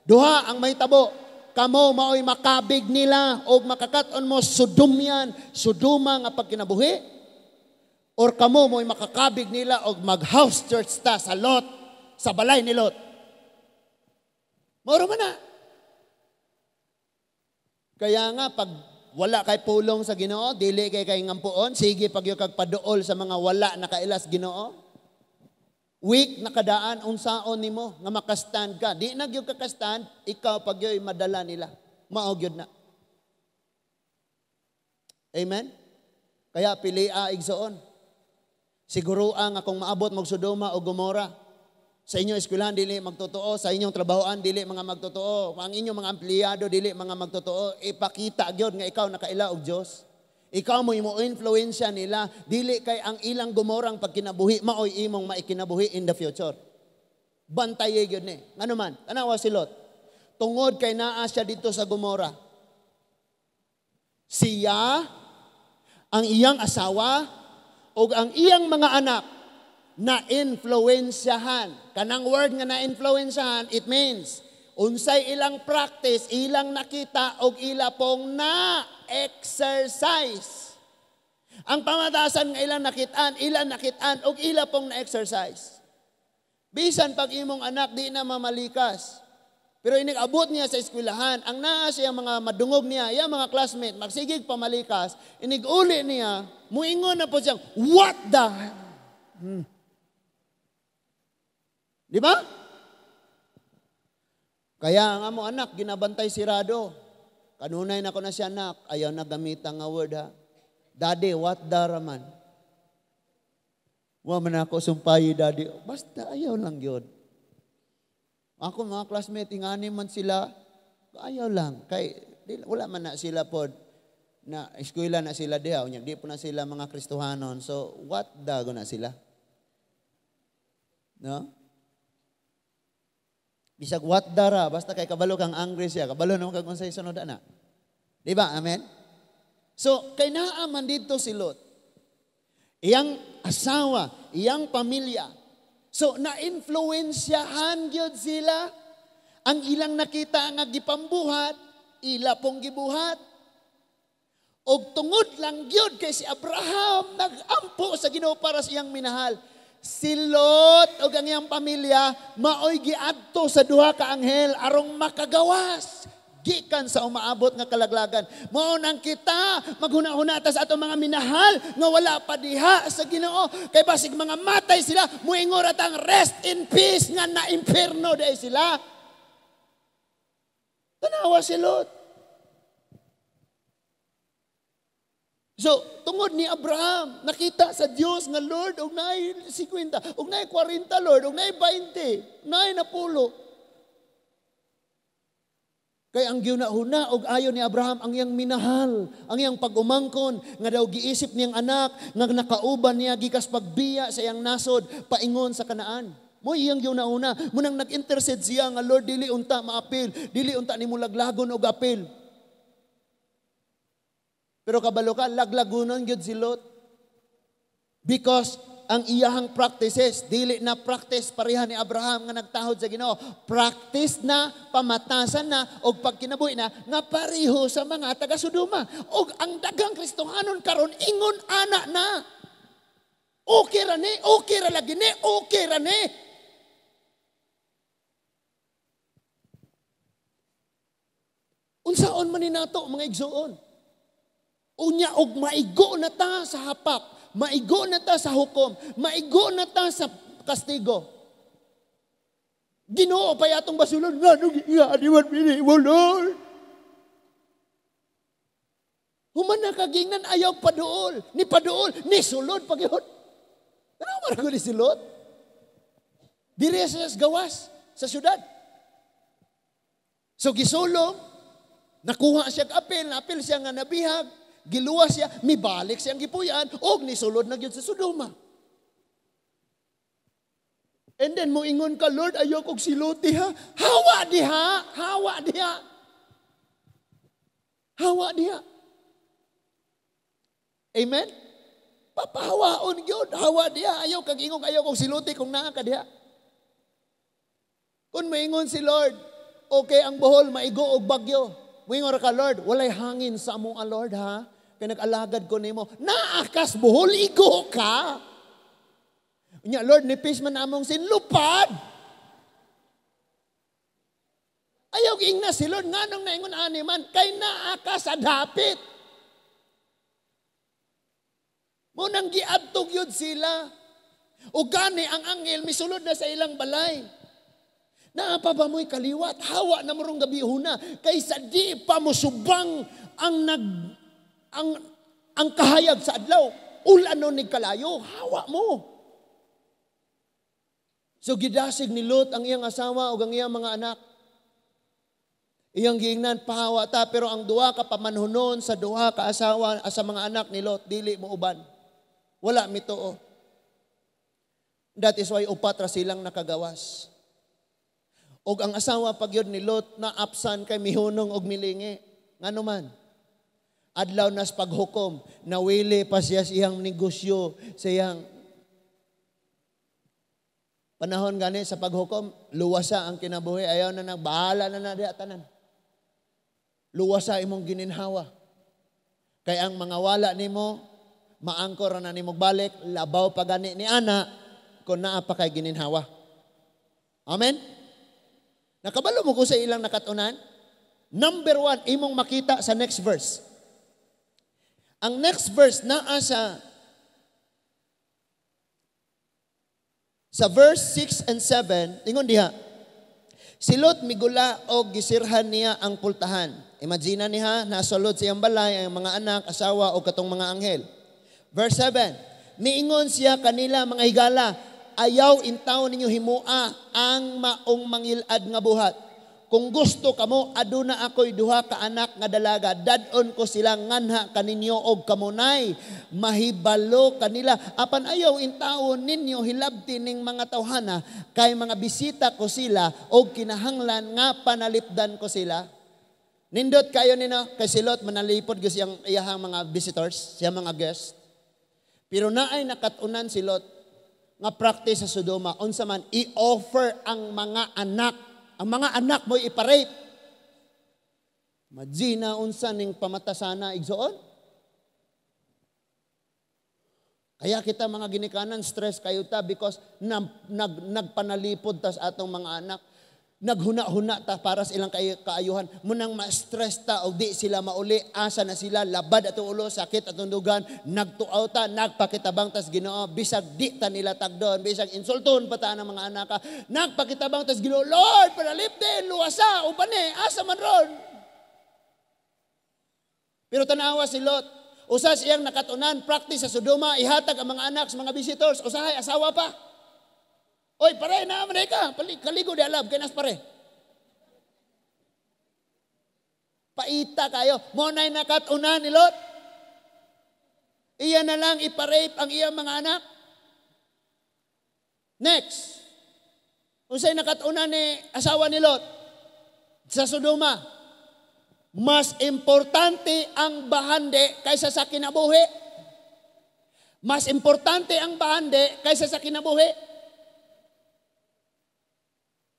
A: Duha ang mahitabo, kamo mao'y makabig nila o makakaton mo Sodomyan, Sodoma nga pagkinabuhi, or kamo mo'y makakabig nila o mag-house church ta sa Lot, sa balay ni Lot. Mauro man na. Kaya nga, pag wala kay pulong sa Ginoo, dili kay ngampuon, sige pag yung kagpaduol sa mga wala na kailas Ginoo. Weak na kadaan, unsaon nimo nga makastand ka. Di na gyud kakastand, ikaw pag yo'y madala nila. Mao gyud na. Amen? Kaya pilia igsoon. Siguroa nga kung maabot mag Sodoma o Gomora, sa inyong eskwelahan dili magtotoo, sa inyong trabahoan dili mga magtotoo, ang inyong mga empleyado dili mga magtotoo, ipakita gyud nga ikaw nakaila og Dios. Ikaw mo influensya nila, dili kay ang ilang Gomorang pagkinabuhi, maoy imong maikinabuhi in the future. Bantaye gyud ni. Ano man, tanawa si Lot. Tungod kay naa siya dito sa Gomora. Siya, ang iyang asawa, o ang iyang mga anak, na-influensyahan. Kanang word nga na-influensyahan, it means, unsay ilang practice, ilang nakita, o ila pong na-exercise. Ang pamatasan nga ilang nakitaan, o ila pong na-exercise. Bisan pag imong anak, di na mamalikas. Pero inigabot niya sa eskwelahan, ang naa siya mga madungog niya, yung mga classmate, magsigig pamalikas, iniguli niya, muingon na po siyang, what the? Di ba? Kaya ang amo anak, ginabantay sirado. Kanunay na ko na siya anak, ayaw na gamitan nga word ha. Daddy, what the raman? Wa man ako sumpayi daddy. Basta ayaw lang yun. Ako mga classmate, ingani man sila, ayaw lang. Kay, wala man na sila pod na eskwela na sila diha. Di po na sila mga Kristohanon. So, what dago na sila? No? Bisag what dara, basta kay kabalo kang angry siya. Kabalo naman kang unsay sunod na. Di ba? Amen? So, kay naaman dito si Lot. Iyang asawa, iyang pamilya. So, na-influensyahan gyud sila. Ang ilang nakita nga gipambuhat, ila pong gibuhat. Og tungod lang gyud kay si Abraham nag-ampo sa Ginoo para sa iyang minahal. Si Lot o ang iyang pamilya maoy giadto sa duha ka anghel arong makagawas gikan sa umaabot nga kalaglagan. Mao nang kita maghuna-hunata sa atong mga minahal nga wala pa diha sa Ginoo kay basig mga matay sila muingor atang rest in peace nga na impierno dai sila. Tanawa si Lot. So, tungod ni Abraham, nakita sa Dios nga Lord, og naay 50, og naay 40 Lord, og naay 20, naay 10. Kay ang ginahuna og ayon ni Abraham ang iyang minahal, ang iyang pag-umangkon nga daw giisip niyang anak nga nakauban niya gikas pagbiya sa iyang nasod paingon sa Kanaan. Mo iyang ginahuna, munang nag-intercede siya nga Lord dili unta maapil, dili unta nimo laglagon og apil. Pero kabalo ka, laglagunon gyud si Lot. Because ang iyahang practices, dili na practice pareha ni Abraham nga nagtahod sa Ginoo. Practice na, pamatasan na, o pagkinabuhi na, nga pareho sa mga taga-Sodoma. O ang dagang Kristohanon karon ingon ana na. Okay ra ni, okay ra lagi ni, okay ra ni. Unsaon man ni nato mga igsuon? Unya og maigo na ta sa hapak, maigo na ta sa hukom, maigo na ta sa kastigo. Ginoo pa yatong basulon, nga nung iadiwan pili mo, Lord. Human na kagingnan ayaw paduol, ni sulod pagyod. Ano man ko ni silod? Diri sa gawas, sa syudad. So gisulong, nakuha siya apil siya nga nabihag, giluwas siya, mibalik siyang gipuyan, og nisulod na gyud sa Sodoma. And then mo ingon ka, Lord, ayaw kong siluti ha. Hawa diha, hawa diha. Hawa diha. Amen? Papahawaon gyud, hawa diha. Ayaw kag ingong ayaw kong siluti kung naa ka diha. Kung maingon si Lord, okay ang Bohol maigo og bagyo. Moingon ka, Lord, walay hangin sa among Lord ha. Kaya nag-alagad ko nimo. Naakas Bohol, igo ka. Nya, Lord, nipis man among sinlupad. Ayaw ingna si Lord, nga nung naingon ani man, kay naakas sa dapit. Munang giadtog yun sila. O gani ang angel, misulod na sa ilang balay. Naapa ba mo'y kaliwat? Hawa na morong gabi huna. Kaysa di pa mo subang ang kahayag sa adlaw. Ulano ni kalayo. Hawa mo. So gidasig ni Lot ang iyang asawa o ang iyang mga anak. Iyang giingnan pahawa ta. Pero ang duha ka pamanhunon sa duha ka asawa sa mga anak ni Lot, dili mo uban. Wala mituo. That is why upat ra silang nakagawas. Og ang asawa pagyod ni Lot na apsan kay mihunong og milingi. Ngano man? Adlaw nas paghukom, nawili pa siya siyang negosyo, siyang panahon gani sa paghukom, luwasa ang kinabuhi, ayaw na bahala na diha tanan. Luwasa imong gininhawa. Kay ang mga wala nimo, maangkor na nimo balik, labaw pa gani ni ana kung naa pa kay gininhawa. Amen? Nakabalo mo ko sa ilang nakatunan? Number 1, imong makita sa next verse. Ang next verse naa sa verse 6 and 7, ingon diha, si Lot migula o gisirhan niya ang pultahan. Imagine niya, nasulod siyang balay, ang mga anak, asawa o katong mga anghel. Verse 7, miingon siya kanila mga higala, ayaw intaw ninyo himua ang maong mangilad nga buhat. Kung gusto kamo, aduna ako'y duha ka anak nga dalaga, dadon ko sila nganha kaninyo og kamunay, mahibalo kanila. Apan ayaw intawon ninyo hilabti ning mga tawhana, kay mga bisita ko sila og kinahanglan nga panalipdan ko sila. Nindot kayo nino, kay si Lot manalipod gyud siyang iyahang mga visitors, siyang mga guests. Pero naay nakatunan si Lot nga practice sa Sodoma, unsa man i-offer ang mga anak. Ang mga anak mo iparape. Imagine unsa ning pamatasana igsoon. Kaya kita mga ginikanan stress kayo ta because nagpanalipod ta sa atong mga anak. Naghuna-huna ta para sa ilang kaayuhan. Munang ma-stress ta o di sila mauli, asa na sila, labad atong ulo, sakit atong dugan, nagtuaw ta, nagpakitabang tas Ginoo, bisag di ta nila tagdon, bisag insulton pa ta ng mga anak ka, nagpakitabang tas Ginoo, Lord, panalip din, luwasa, upane, asa man ron. Pero tanawa si Lot, Usas iyang nakatunan, practice sa Sodoma, ihatag ang mga anak sa mga visitors, usahay, asawa pa. Oy, pare na, Amerika, kaligo di alab, kaya nas pare. Paita kayo, monay nakatunan ni Lot. Iya na lang iparape ang iyang mga anak. Next, unsay nakatunan ni asawa ni Lot sa Sodoma. Mas importante ang bahande kaysa sa kinabuhi. Mas importante ang bahande kaysa sa kinabuhi.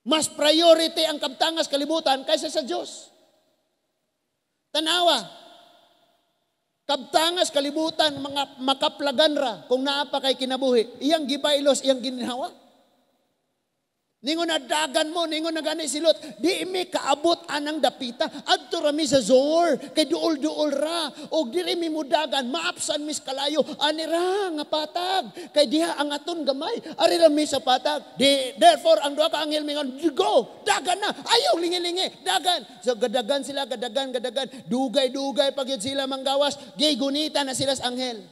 A: Mas priority ang kabtangas kalibutan kaysa sa Diyos. Tanawa, kabtangas kalibutan, mga makaplagan ra kung naapa kay kinabuhi. Iyang gibailos, iyang ginhawa. Ningon na dagan mo, ningon na gani silot, di imi kaabot anang dapita, adto rami sa Zor, kay duol-duol ra, o di imi mo dagan, maapsan mis kalayo, ani ra nga patag, kay diha ang aton gamay, ari rami sa patag. Therefore, ang duha ka anghel mingon, go, dagan na, ayaw lingi-lingi, dagan. So gadagan sila, gadagan, dugay-dugay, pag yun sila manggawas, gigunita na sila sa anghel.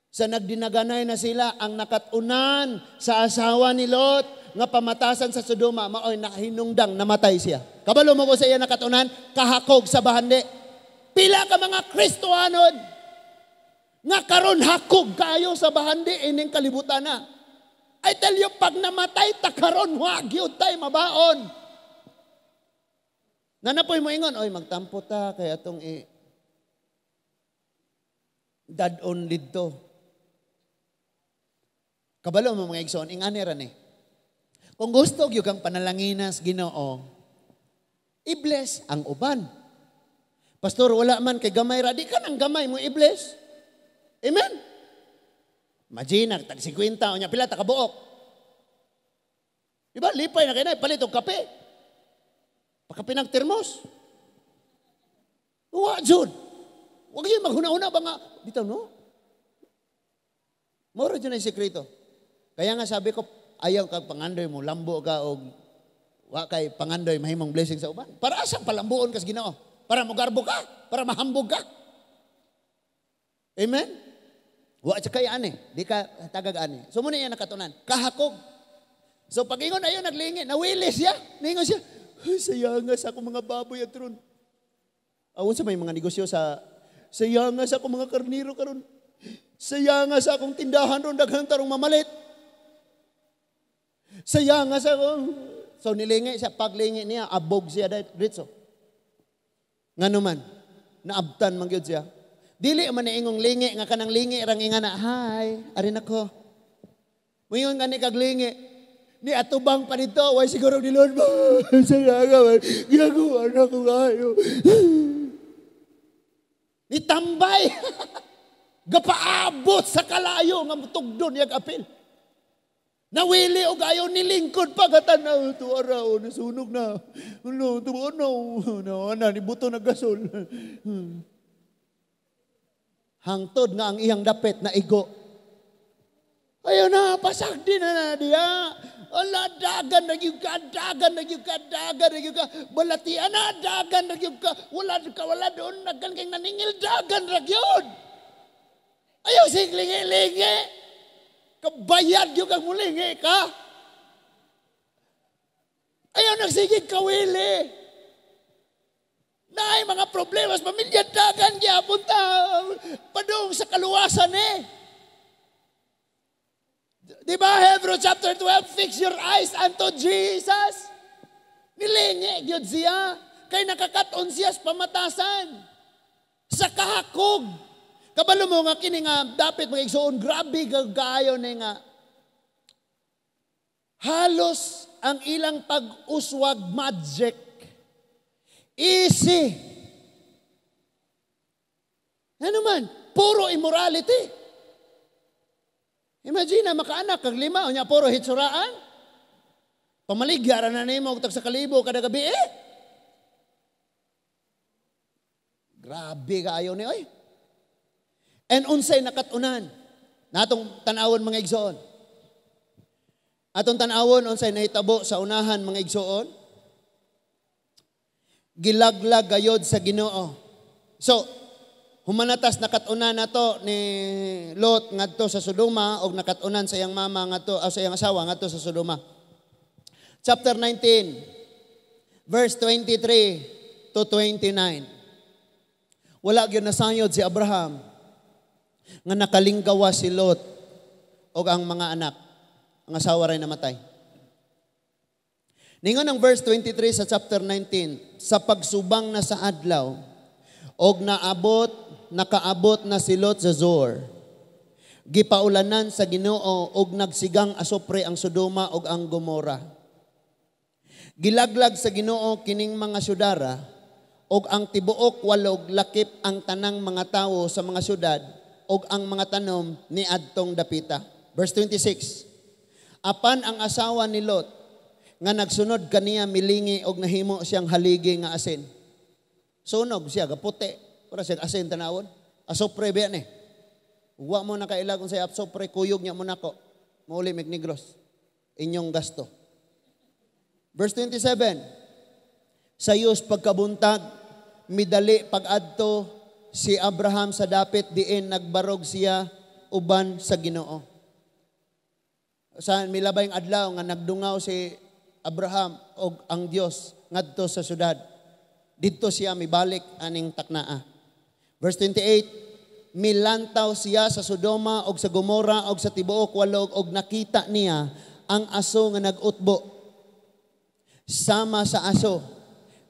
A: Sa nagdinaganay na sila, ang nakatunan sa asawa ni Lot, nga pamatasan sa Sodoma, maoy nakahinungdang namatay siya. Kabalo mo ko sa iya nakatunan, kahakog sa bahandi. Pila ka mga Kristohanon, nga karon hakog kayo sa bahandi, ining kalibutan na. I tell you, pag namatay ta karon, wag yun tayo mabaon. Nanapoy mo ingon, oy magtampo ta, kaya itong dad-on dito. Kabalo mo mga igsoon, ingani ran eh. Kung gusto yung kang panalanginas, Ginoo, i-bless ang uban. Pastor, wala man kay gamay ra, di ka nang gamay mo i-bless. Amen? Imagine, tag 50, o niya pila, takabuok. Diba, lipay na kayo na, palit og kape. Pagkape ng termos. Uwa, Jun. Huwag yun, maghuna-una ba nga? Dito, no? Moro dyan ang sekreto. Kaya nga sabi ko, ayaw kang pangandoy mo, lambo ka o wa kay pangandoy, mahimong blessing sa uban. Para asang palambuon kas Ginoo? Para magarbo ka? Para mahambog ka? Amen? Wa kay ani, di ka tagag ani. So muna yan nakatunan, kahakog. So pag ingon ayo naglingi, nawilis siya, ningon siya, sayanga sa akong mga baboy at ron. Awon sa may mga negosyo sayanga sa akong mga karniro karon. Sayanga sa akong tindahan ron, daghang tarong mamalit. Sayang nga sa so nilingi siya, paglingi niya, abog siya dito. Nga naman, naabtan man gyud siya. Dili man ingong lingi, nga kanang lingi, rang inga na, hi, arin ako. Mayroon nga ni kaglingi, ni atubang pa nito, way siguro ni Lord, sayang nga, gagawa na ko kayo. Ni tambay, gapaabot sa kalayo, nga mutugdon, yag apil. Nawili o gayo ni lingkod pagatan na ito araw, nasunog na. Ano, ito ano, ni buto na gasol. Hangtod nga ang iyang dapit na igo. Ayaw na, pasagdi na diya. Ala, dagan na yung ka, balatian na, dagan na yung ka, wala doon, nagkan kang naningil, dagan na yun. Ayaw siglingi-lingi. Kabayad yung kang mulingi ka. Ayaw nagsigig kawili. Naay mga problemas, pamilya dagan niya, punta padung sa kaluwasan eh. Diba, Hebrews chapter 12, fix your eyes unto Jesus. Nilingi, yun siya. Kay nakakaton siya sa pamatasan. Sa kahakog. Kabalo mo nga kini nga dapat magigsoon, grabe gagayo ni nga. Halos ang ilang pag-uswag magic. Easy. Ano man, puro immorality. Imagine na makaanak, kag lima, o niya puro hitsuraan. Pamaligyaran na nimo og tag sa kalibo kada gabi eh. Grabe kaayo ni oy. And unsay nakatunan, natong tanawon mga igsoon. Atong tanawon, unsay nahitabo sa unahan mga igsoon. Gilaglag gayod sa Ginoo. So, Humanatas nakatunan na to ni Lot ngadto sa Sodoma og nakatunan sa iyang mama ngadto sa iyang asawa ngadto sa Sodoma. Chapter 19 verse 23 to 29. Wala gyud nasayod si Abraham nga nakalinggawa si Lot og ang mga anak. Ang asawa ray namatay. Ningon ang verse 23 sa chapter 19, sa pagsubang na sa adlaw og nakaabot na si Lot sa Zoar. Gipaulanan sa Ginoo og nagsigang asopre ang Sodoma og ang Gomora. Gilaglag sa Ginoo kining mga syudara og ang tibuok walog lakip ang tanang mga tawo sa mga syudad og ang mga tanom ni adtong dapita. Verse 26. Apan ang asawa ni Lot nga nagsunod kaniya milingi og nahimo siyang haligi nga asin. Sunog siya gaputi para siya asin tanawon. Asopre ba ni? Wa mo na kailag kung sa asopre kuyog niya mo nako. Mauli Negros. Inyong gasto. Verse 27. Sayos pagkabuntag midali pag-adto si Abraham sa dapit diin nagbarog siya uban sa Ginoo. Sa milabay ang adlaw nga nagdungaw si Abraham og ang Dios ngadto sa syudad. Didto siya mibalik aning taknaa. Verse 28, milantaw siya sa Sodoma og sa Gomora og sa tibuok walog og nakita niya ang aso nga nag-utbo. Sama sa aso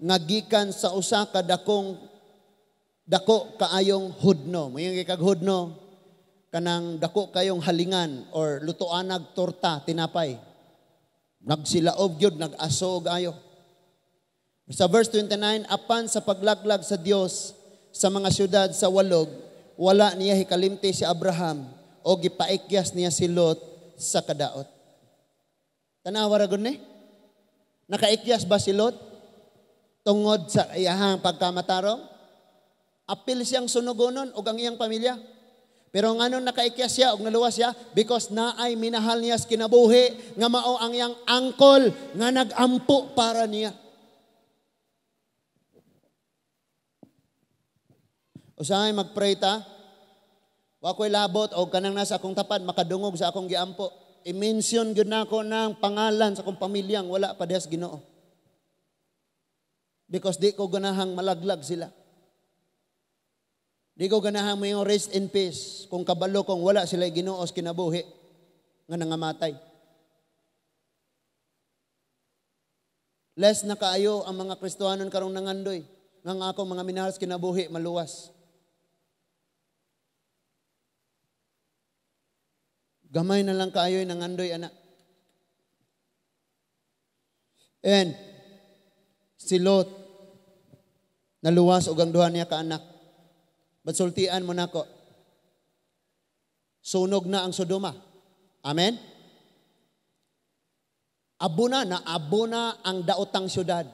A: nga gikan sa usa ka dako kaayong hudno. Mayong kag hudno kanang dako kayong halingan or lutoanag torta tinapay. Nagsilaob gyud nag-aso og ayo. Sa verse 29, apan sa paglaglag sa Dios sa mga syudad sa walog, wala niya hikalimti si Abraham o gipaikyas niya si Lot sa kadaot. Tanawa ra gud ni? Nakaikyas ba si Lot tungod sa iyahang pagkamatarong? Apil siyang sunugonon og ang iyang pamilya. Pero nganon nakaikyas siya og naluwas siya because naay minahal niya sa kinabuhi nga mao ang iyang angkol nga nagampo para niya. Usahay magpray ta. Wa ko'y labot o kanang nasa akong tapad makadungog sa akong giampo. I-mention gyud nako ng pangalan sa akong pamilyang wala pa des Ginoo. Because di ko ganahang malaglag sila. Di ko ganahang may rest in peace kung kabalo kung wala sila Ginoo sa kinabuhi nga nangamatay. Less na kaayo ang mga Kristohanon karong nangandoy nga akong mga minahal sa kinabuhi maluwas. Gamay na lang kaayo'y nangandoy, anak. And si Lot, naluwas og ang duha niya ka anak. Batsultian mo nako. Sunog na ang Sodoma. Amen? Abo na ang daotang syudad.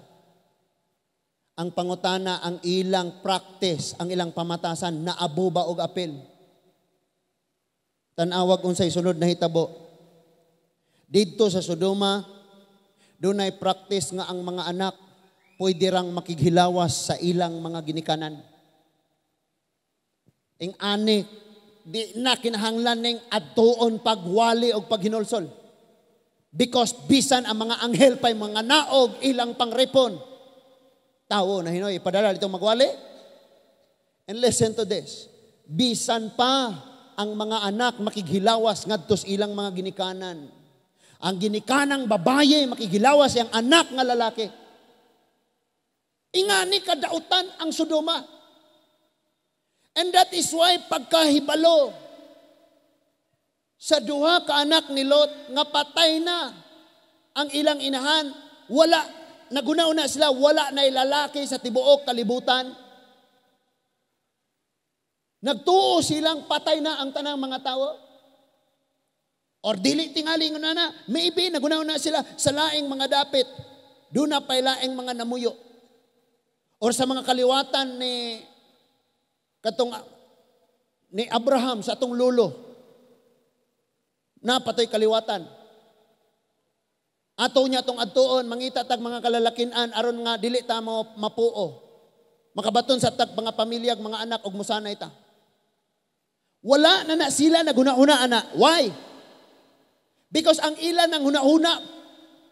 A: Ang pangutana, ang ilang practice, ang ilang pamatasan, naabo ba og apil? Tanawag unsay sunod na hitabo. Didto sa Sodoma, dunay practice nga ang mga anak pwede rang makighilawas sa ilang mga ginikanan. Ing ani, di na kinahanglan ning adtuon pagwali o paghinulsol. Because bisan ang mga anghel pa'y mga naog ilang pangrepon. Tawo na hinoy, ipadala dito magwali. And listen to this. Bisan pa ang mga anak makighilawas ngadto sa ilang mga ginikanan. Ang ginikanang babaye makighilawas ang anak nga lalaki. Ingani kadautan ang Sodoma. And that is why pagkahibalo sa duha ka anak ni Lot nga patay na ang ilang inahan, wala nagunaw na sila, wala na ilalaki sa tibuok kalibutan. Nagtuo silang patay na ang tanang mga tao. Or dili tingali nga na, maybe nagunaw na sila sa laing mga dapit. Doon na pa'y laing mga namuyo. Or sa mga kaliwatan ni Abraham sa atong lolo. Napatoy kaliwatan. Ato niya atong adtuon, mangita tag mga kalalakinan aron nga dili ta mo mapuo. Makabaton sa tag mga pamilya, mga anak, og musanay ta. Wala na sila naguna-una, ana. Why? Because ang ilan ng huna-huna,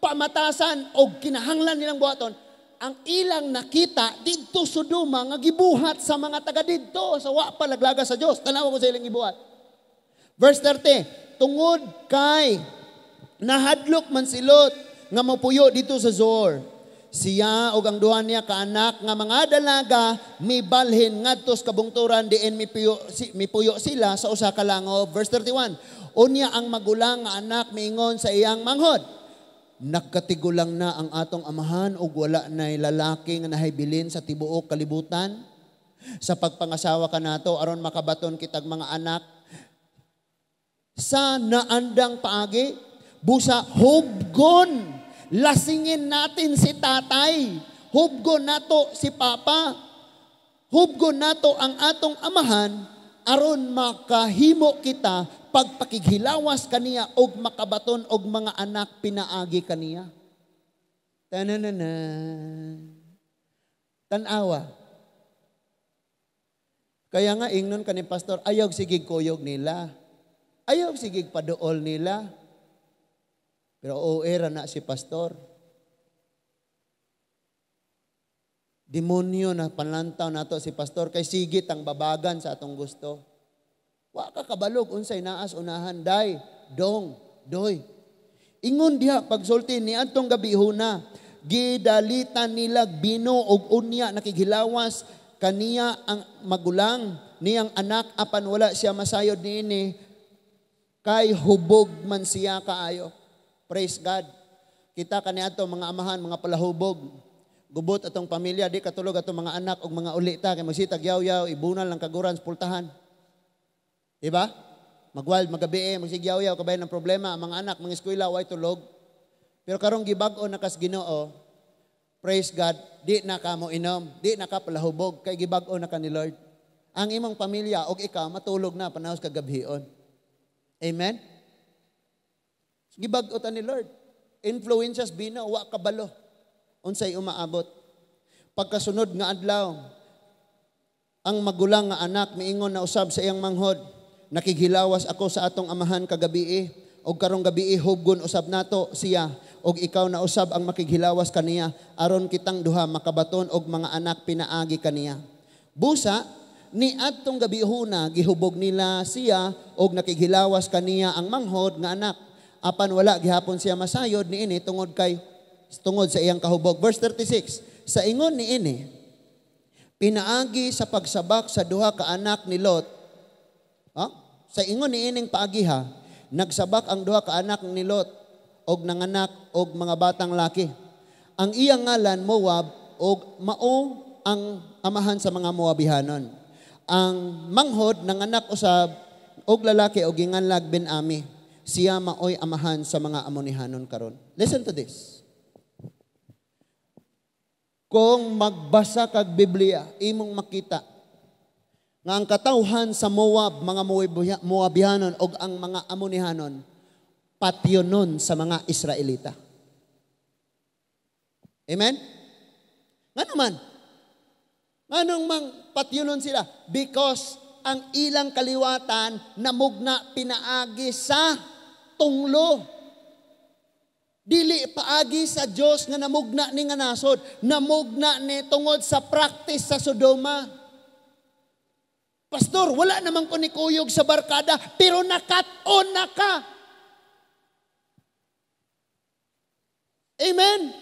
A: pamatasan o kinahanglan nilang buhaton, ang ilang nakita dito Sodoma nga gibuhat sa mga taga didto sa wa pa laglaga sa Dios. Tanaw ko sa ilang gibuhat. Verse 30, tungod kay nahadlok man silot nga mopuyo dito sa Zoar. Siya og ang duha niya kaanak nga mga dalaga mibalhin ngadto sa kabungturan diin mipuyo sila sa usa ka langob. Verse 31, unya ang magulang nga anak miingon sa iyang manghod, nagkatigulang na ang atong amahan ug wala nay lalaki nga nahibilin sa tibuok kalibutan. Sa pagpangasawa kanato aron makabaton kitag mga anak sa naandang paagi, busa hubgon. Lasingin natin si tatay. Hubgon nato si papa. Hubgon nato ang atong amahan aron makahimo kita pagpakighilawas kaniya og makabaton og mga anak pinaagi kaniya. Tananana. Tanawa. Kaya nga ingnon kani pastor, ayaw sigig kuyog nila. Ayaw sigig paduol nila. Pero era na si pastor. Demonyo na panlantaw nato si pastor kay sigit ang babagan sa atong gusto. Wa ka kabalog unsay naas unahan day, dong, doy. Ingon diha pagsulti ni adtong gabihuna, gidalitan nila bino og unya nakighilawas kaniya ang magulang niyang anak apan wala siya masayod niini kay hubog man siya kaayo. Praise God. Kita kaniadto mga amahan, mga palahubog. Gubot atong pamilya, di katulog atong mga anak o mga ulita, kay magsitag yaw-yaw, ibunal ng kaguran sa pultahan. Diba? Magwild, magabi, magsigyaw-yaw, kabayan ng problema, ang mga anak, mga eskwela, way tulog. Pero karong gibag-o nakas Ginoo, praise God, di na ka mo inom, di na ka palahubog, kay gibag-o na ka ni Lord. Ang imong pamilya, og ikaw, matulog na, panahos kagabhion. Amen? Gibag-o ta ni Lord. Influences bina, wa kabalo. Unsay umaabot. Pagkasunod nga adlaw, ang magulang nga anak miingon na usab sa iyang manghod, nakighilawas ako sa atong amahan kagabi, og karong gabi hubgon usab nato siya, og ikaw na usab ang makighilawas kaniya, aron kitang duha makabaton og mga anak pinaagi kaniya. Busa, ni adtong gabihuna gihubog nila siya og nakighilawas kaniya ang manghod nga anak. Apan wala gihapon siya masayod niini tungod sa iyang kahubog. Verse 36, sa ingon niini, pinaagi sa pagsabak sa duha ka anak ni Lot. Sa ingon niining paagiha, nagsabak ang duha ka anak ni Lot og nanganak og mga batang laki. Ang iyang ngalan Moab og mao ang amahan sa mga Moabihanon. Ang manghod nanganak usab og lalaki og ginganlag Ben-ami. Siya maoy amahan sa mga Amonihanon karon. Listen to this. Kung magbasa kag Biblia, imong makita nga ang katawhan sa Moab, mga Moabihanon o ang mga Amonihanon, patyonon sa mga Israelita. Amen? Nga naman, nganong mang patyonon sila? Because ang ilang kaliwatan namugna pinaagi sa tunglo. Dili paagi sa Dios nga namugna ni nga nasod, namugna ni tungod sa practice sa Sodoma. Pastor, wala namang kunikuyog sa barkada, pero nakat-on na ka. Amen.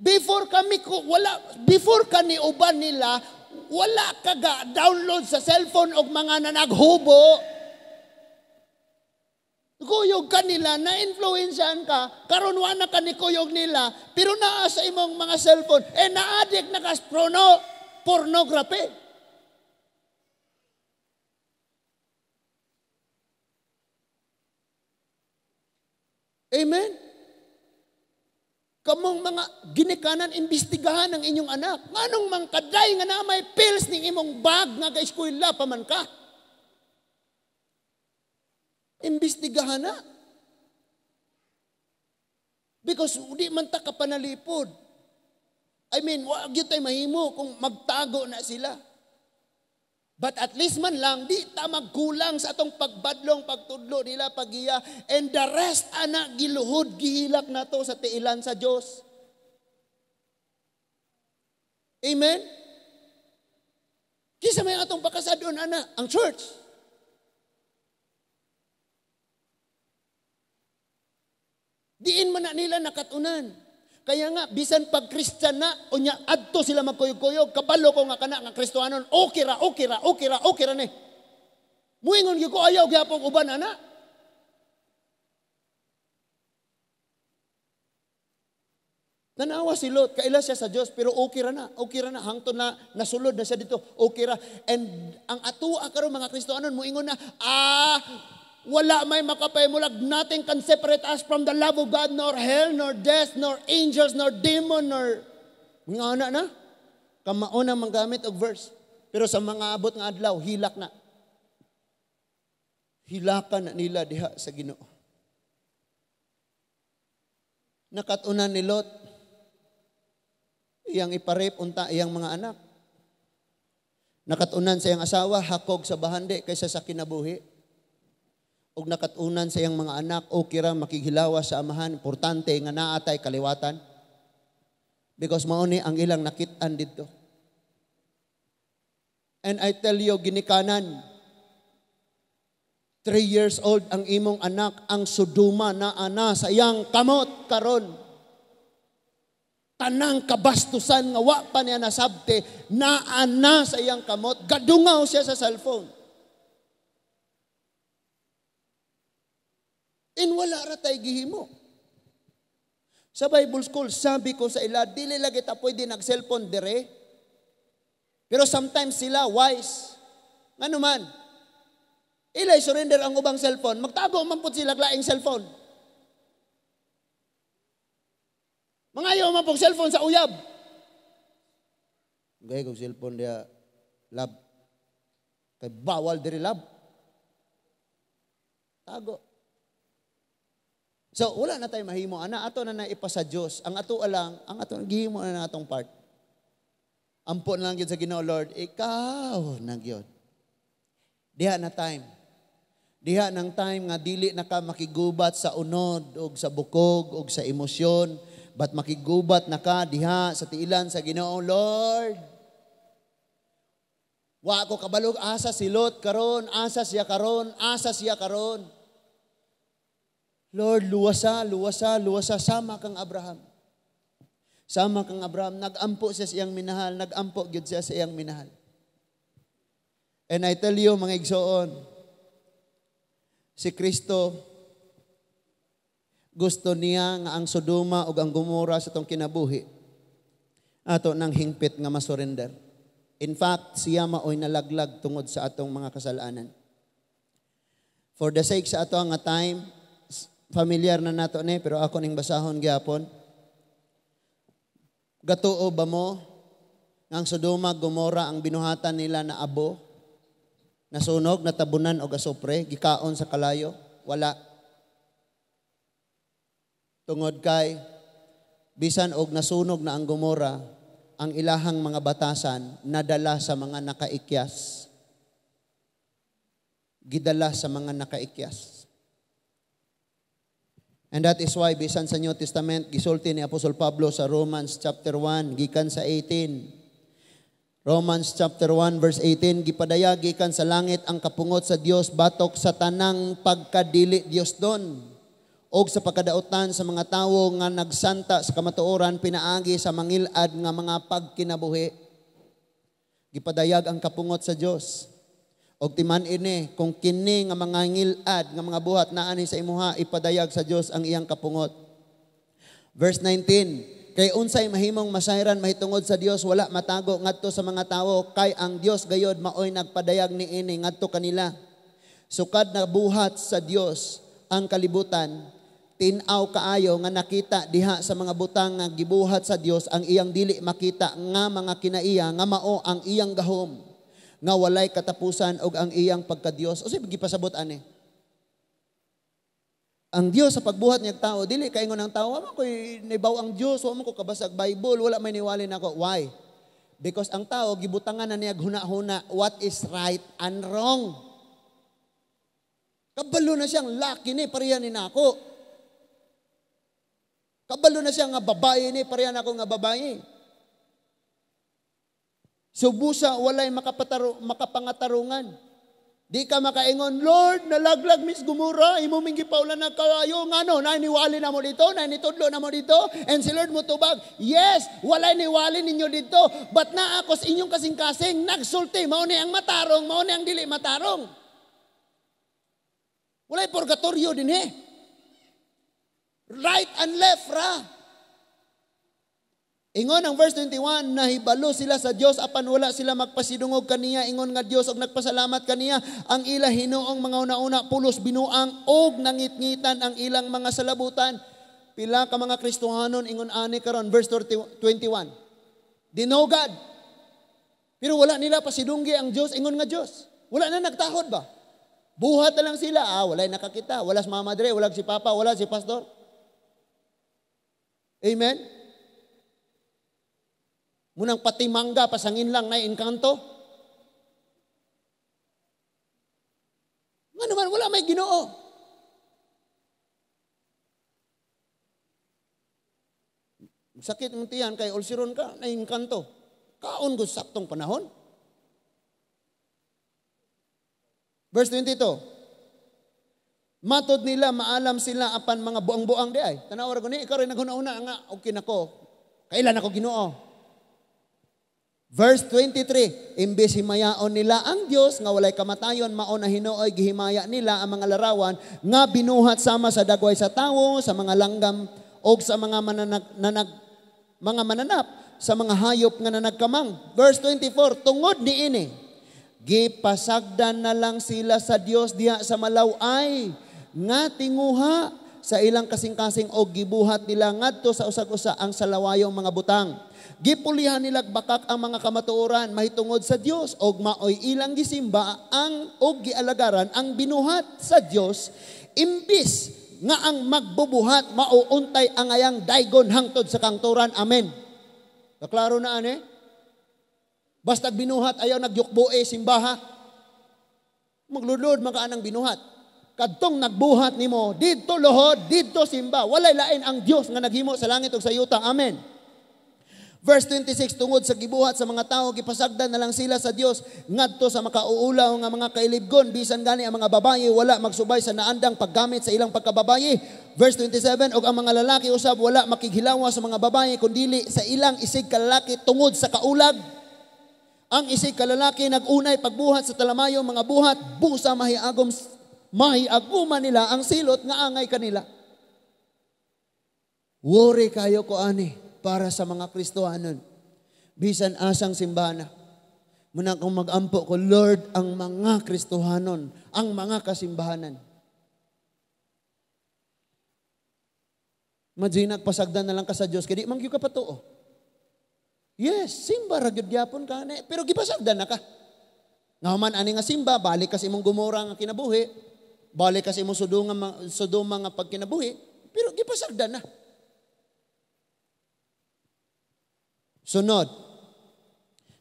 A: Before ka ni uban nila, wala ka ga-download sa cellphone og mga nanaghubo. Kuyog ka nila, na-influensyahan ka, karon wa na ka ni kuyog nila, pero naa sa imong mga cellphone, na-addict na ka sa pornography. Amen? Kamong mga ginikanan, imbestigahan ang inyong anak. Nganong mang kaday nga na may pills ning imong bag nga ka-eskwela pa man ka? Imbestigahan na. Because di man ta kapanalipod. I mean, wag yun tayo mahimo kung magtago na sila. But at least man lang, di ta magkulang sa atong pagbadlong, pagtudlo nila, pagiya. And the rest, ana, giluhod, gihilak na to sa tiilan sa Diyos. Amen? Kisa may atong pakasadon, ana, ang church. Diin man na nila nakatunan. Kaya nga, bisan pag Christian na, unya, adto sila magkuyog-kuyog, kabalo ko nga kana nga Kristohanon, okay ra ni. Muingon ko ayaw, gyapong uban, ana. Nanawa si Lot, kaila siya sa Diyos, pero okay ra na, hangtod na, nasulod na siya dito, okay ra. And ang atua karon mga Kristohanon, muingon na, wala may makapahimulag. Nothing can separate us from the love of God, nor hell, nor death, nor angels, nor demon, nor... Mga anak na. Kamauna manggamit og verse. Pero sa mga abot nga adlaw, hilak na. Hilakan na nila diha sa Ginoo. Nakatunan ni Lot, iyang iparep unta iyang mga anak. Nakatunan sa iyang asawa, hakog sa bahande kaysa sa kinabuhi. Og nakatunan sa iyang mga anak, okay ra makighilawa sa amahan, importante nga naatay kaliwatan. Because mauni ang ilang nakitaan dito. And I tell you, ginikanan, 3 years old ang imong anak, ang Sodoma na ana sa iyang kamot karon. Tanang kabastusan nga wa pa niya nasabte, na ana sa iyang kamot, gadungaw siya sa cellphone. In wala ra tay gihimo. Sa Bible school, sabi ko sa ila, dili lagi ta pwede nag-cellphone dire. Pero sometimes sila wise. Ngano man? Ilay surrender ang ubang cellphone, magtago man pud sila laing cellphone. Mangayo man pog cellphone sa uyab. Gay kog cellphone dia lab. Kay bawal diri lab. Tago. So, wala na tayo mahimo. Ana, ato na naipa sa Diyos. Ang ato lang, ang ato, gihimo na atong part. Ampon lang yun sa Ginoo, Lord. Ikaw na yun. Diha na time. Diha ng time nga dili na ka makigubat sa unod, o sa bukog, o sa emosyon, but makigubat na ka diha sa tiilan sa Ginoo, Lord. Wa ako kabalog, asa si Lot karon, asa siya karon. Lord, luwasa, sama kang Abraham. Nag-ampo siya sa iyang minahal, And I tell you, mga igsoon, si Kristo, gusto niya nga ang Sodoma o ang Gomora sa itong kinabuhi, ato nang hingpit nga masurrender. In fact, siya maoy nalaglag tungod sa atong mga kasalanan. For the sake sa ato nga time, familiar na nato ni, pero ako ning basahon gyapon. Gatuo ba mo ng Sodoma, Gomora ang binuhatan nila na abo, nasunog, natabunan o gasopre, gikaon sa kalayo? Wala. Tungod kay, bisan og nasunog na ang Gomora, ang ilahang mga batasan nadala sa mga nakaikyas. Gidala sa mga nakaikyas. And that is why, bisan sa New Testament, gisulti ni Apostol Pablo sa Romans chapter 1, gikan sa 18. Romans chapter 1, verse 18, gipadayag gikan sa langit ang kapungot sa Dios batok sa tanang pagkadili Dios don. Og sa pagkadautan sa mga tawo nga nagsanta sa kamatuoran pinaagi sa mangilad nga mga pagkinabuhi. Gipadayag ang kapungot sa Dios. Og timan ini, kung kini nga mga ngilad, nga mga buhat na ani sa imuha, ipadayag sa Diyos ang iyang kapungot. Verse 19, kay unsay mahimong masayran mahitungod sa Dios, wala matago ngadto sa mga tawo, kay ang Dios gayod maoy nagpadayag ni ini ngadto kanila. Sukad na buhat sa Dios ang kalibutan, tinaw kaayo nga nakita diha sa mga butang nga gibuhat sa Dios ang iyang dili makita nga mga kinaiya nga mao ang iyang gahom. Nga walay katapusan og ang iyang pagka-Dios. O sige, gipasabot ani. Ang Dios sa pagbuhat niya tao, dili kaingon ang tao, wa ko nibaw ang Dios, wa mo ko kabasag Bible, wala may niwali nako. Why? Because ang tao gibutangan na niya huna-huna what is right and wrong. Kabalo na siyang laki ni pareha ni nako. Kabalo na siya nga babae ni pareha nako nga babae. So busa walay makapangatarungan. Di ka makaingon, Lord, nalaglag mis gumura, imo mingi paulan na kayo, ngano, nainiwali na mo dito, nainitudlo na mo dito, and si Lord mo tubag, yes, walay niwali ninyo dito, but na ako sa inyong kasing-kasing, nagsulti, mauni ang matarong, mauni ang dili matarong. Walay purgatorio din Right and left ra. Ingon ang verse 21, nahibalo sila sa Dios apan wala sila magpasidungog kaniya, ingon nga Dios og nagpasalamat kaniya, ang ila hinuong mga una-una pulos binuang og nangitngitan ang ilang mga salabutan. Pila ka mga Kristohanon ingon ani karon verse 21. Dinogad. Pero wala nila pasidunggi ang Dios, ingon nga Dios. Wala na nagtahod ba? Buhat na lang sila, walay nakakita, wala si Mama Dre, wala si Papa, wala si Pastor. Amen. Munang pati mangga, pasangin lang na inkanto. Nga naman, wala may Ginoo. Sakit mo tiyan, kay ulsiron ka, na inkanto. Kaon ko saktong panahon. Verse 22. Matod nila, maalam sila apan mga buang-buang di ay. Tanawar ko ni, ikaw rin naghuna-una nga, okay nako. Kailan ako Ginoo? Verse 23, imbes himayaon nila ang Dios nga walay kamatayon, mao na hinuoy gihimaya nila ang mga larawan nga binuhat sama sa dagway sa tawo, sa mga langgam og sa mga mananap, sa mga hayop nga nanagkamang. Verse 24, tungod niini, gipasagdan na lang sila sa Dios diha sa malaway nga tinguha sa ilang kasing-kasing og gibuhat nila ngadto sa usag-usa ang salawayong mga butang. Gipulihan nila bakak ang mga kamatuoran mahitungod sa Dios og maoy ilang gisimba ang og gialagaran ang binuhat sa Dios imbis nga ang magbubuhat mauuntay ang ayang daygon hangtod sa kangturan. Amen. Naklaro na ani? Basta binuhat ayaw nagyukboe simbaha. Maglulod makaanang binuhat. Kadtong nagbuhat nimo didto lohod, didto simba. Walay lain ang Dios nga naghimo sa langit ug sa yuta. Amen. Verse 26, tungod sa gibuhat sa mga tao, gipasagdan na lang sila sa Dios ngadto sa makauulaw nga mga kailibgon, bisan gani ang mga babaye wala magsubay sa naandang paggamit sa ilang pagkababaye. Verse 27, og ang mga lalaki usab wala makighilawa sa mga babaye kundili sa ilang isig kalalaki tungod sa kaulag. Ang isig kalalaki nagunay pagbuhat sa talamayong mga buhat, busa mahiaguma nila ang silot nga angay kanila. Worry kayo ko ani para sa mga Kristohanon. Bisan asang simbana. Muna kung mag-ampo ko, Lord, ang mga Kristohanon, ang mga kasimbahanan. Madzinag pasagdan na lang ka sa Diyos, kaya di manggyo ka patuo. Yes, simba, ragyod gyapon ka. Pero gipasagdan na ka. Ngaman, ani nga simba, balik kasi mong gumura nga kinabuhi, balik kasi mong suduma nga pagkinabuhi, pero gipasagdan na. Sunod,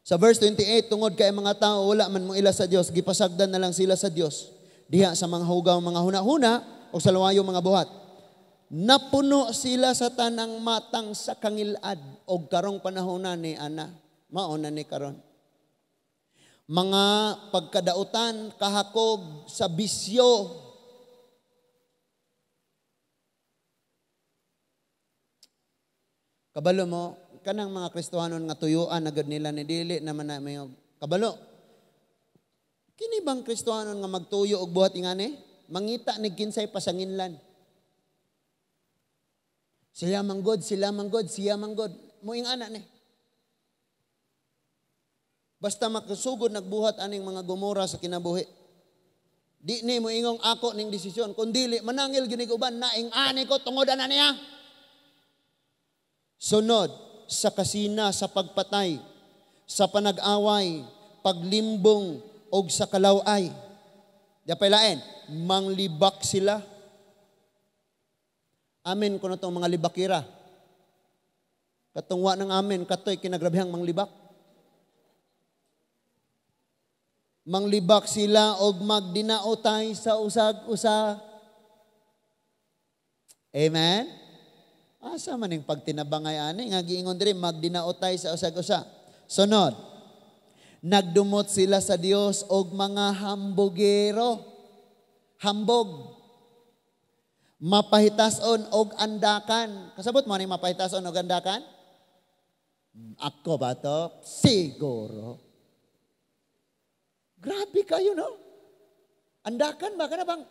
A: sa verse 28, tungod kay mga tao, wala man mong ila sa Diyos, gipasagdan na lang sila sa Diyos, diha sa mga hugaw, mga huna-huna, o sa lawayo mga buhat. Napuno sila sa tanang matang sa kangilad, o karong panahonan ni Ana, mauna ni karon. Mga pagkadautan, kahakog sa bisyo, kabalo mo, kanang mga Kristohanon nga tuyuan na gud nila ni dili naman na may kabalo. Kini bang Kristohanon nga magtuyo og buhat ingani? Mangita ni kinsay pasanginlan. Sila manggod, siya manggod. Muing ana ni. Basta makasugod nagbuhat aning mga gumora sa kinabuhi. Di ni mo ingong ako ning desisyon, kun dili manangil gyud uban naing ani ko tungod ana niya. Sunod, sa kasina, sa pagpatay, sa panag-away, paglimbong, o sa kalaway. Dapay lain, manglibak sila. Amin ko na itong mga libakira. Katungwa ng amin, katoy kinagrabihang manglibak. Manglibak sila og magdinaotay sa usag-usa. Amen? Asa man yung pagtinabangay ani, nga giingon diri magdinaotay sa usag-usa. Sunod, nagdumot sila sa Dios og mga hambogero. Hambog. Mapahitason og andakan. Kasabot mo ni mapahitason og andakan? Ako ba to? Siguro. Grabe kayo, no? Andakan ba? Kana bang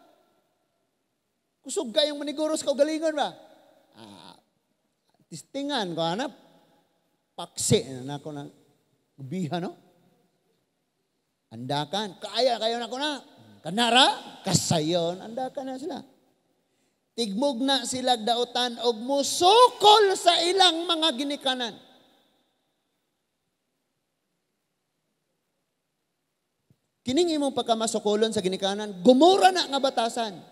A: kusog kayong maniguros ka o galingon ba? Tistingan ko, anak. Paksi na ako ng gubiha, no? Andakan. Kaya kayo na ko na. Kanara, kasayon. Andakan na sila. Tigmog na sila dautan og musukol sa ilang mga ginikanan. Kining imong pagkamasukulon sa ginikanan, gumura na nga batasan.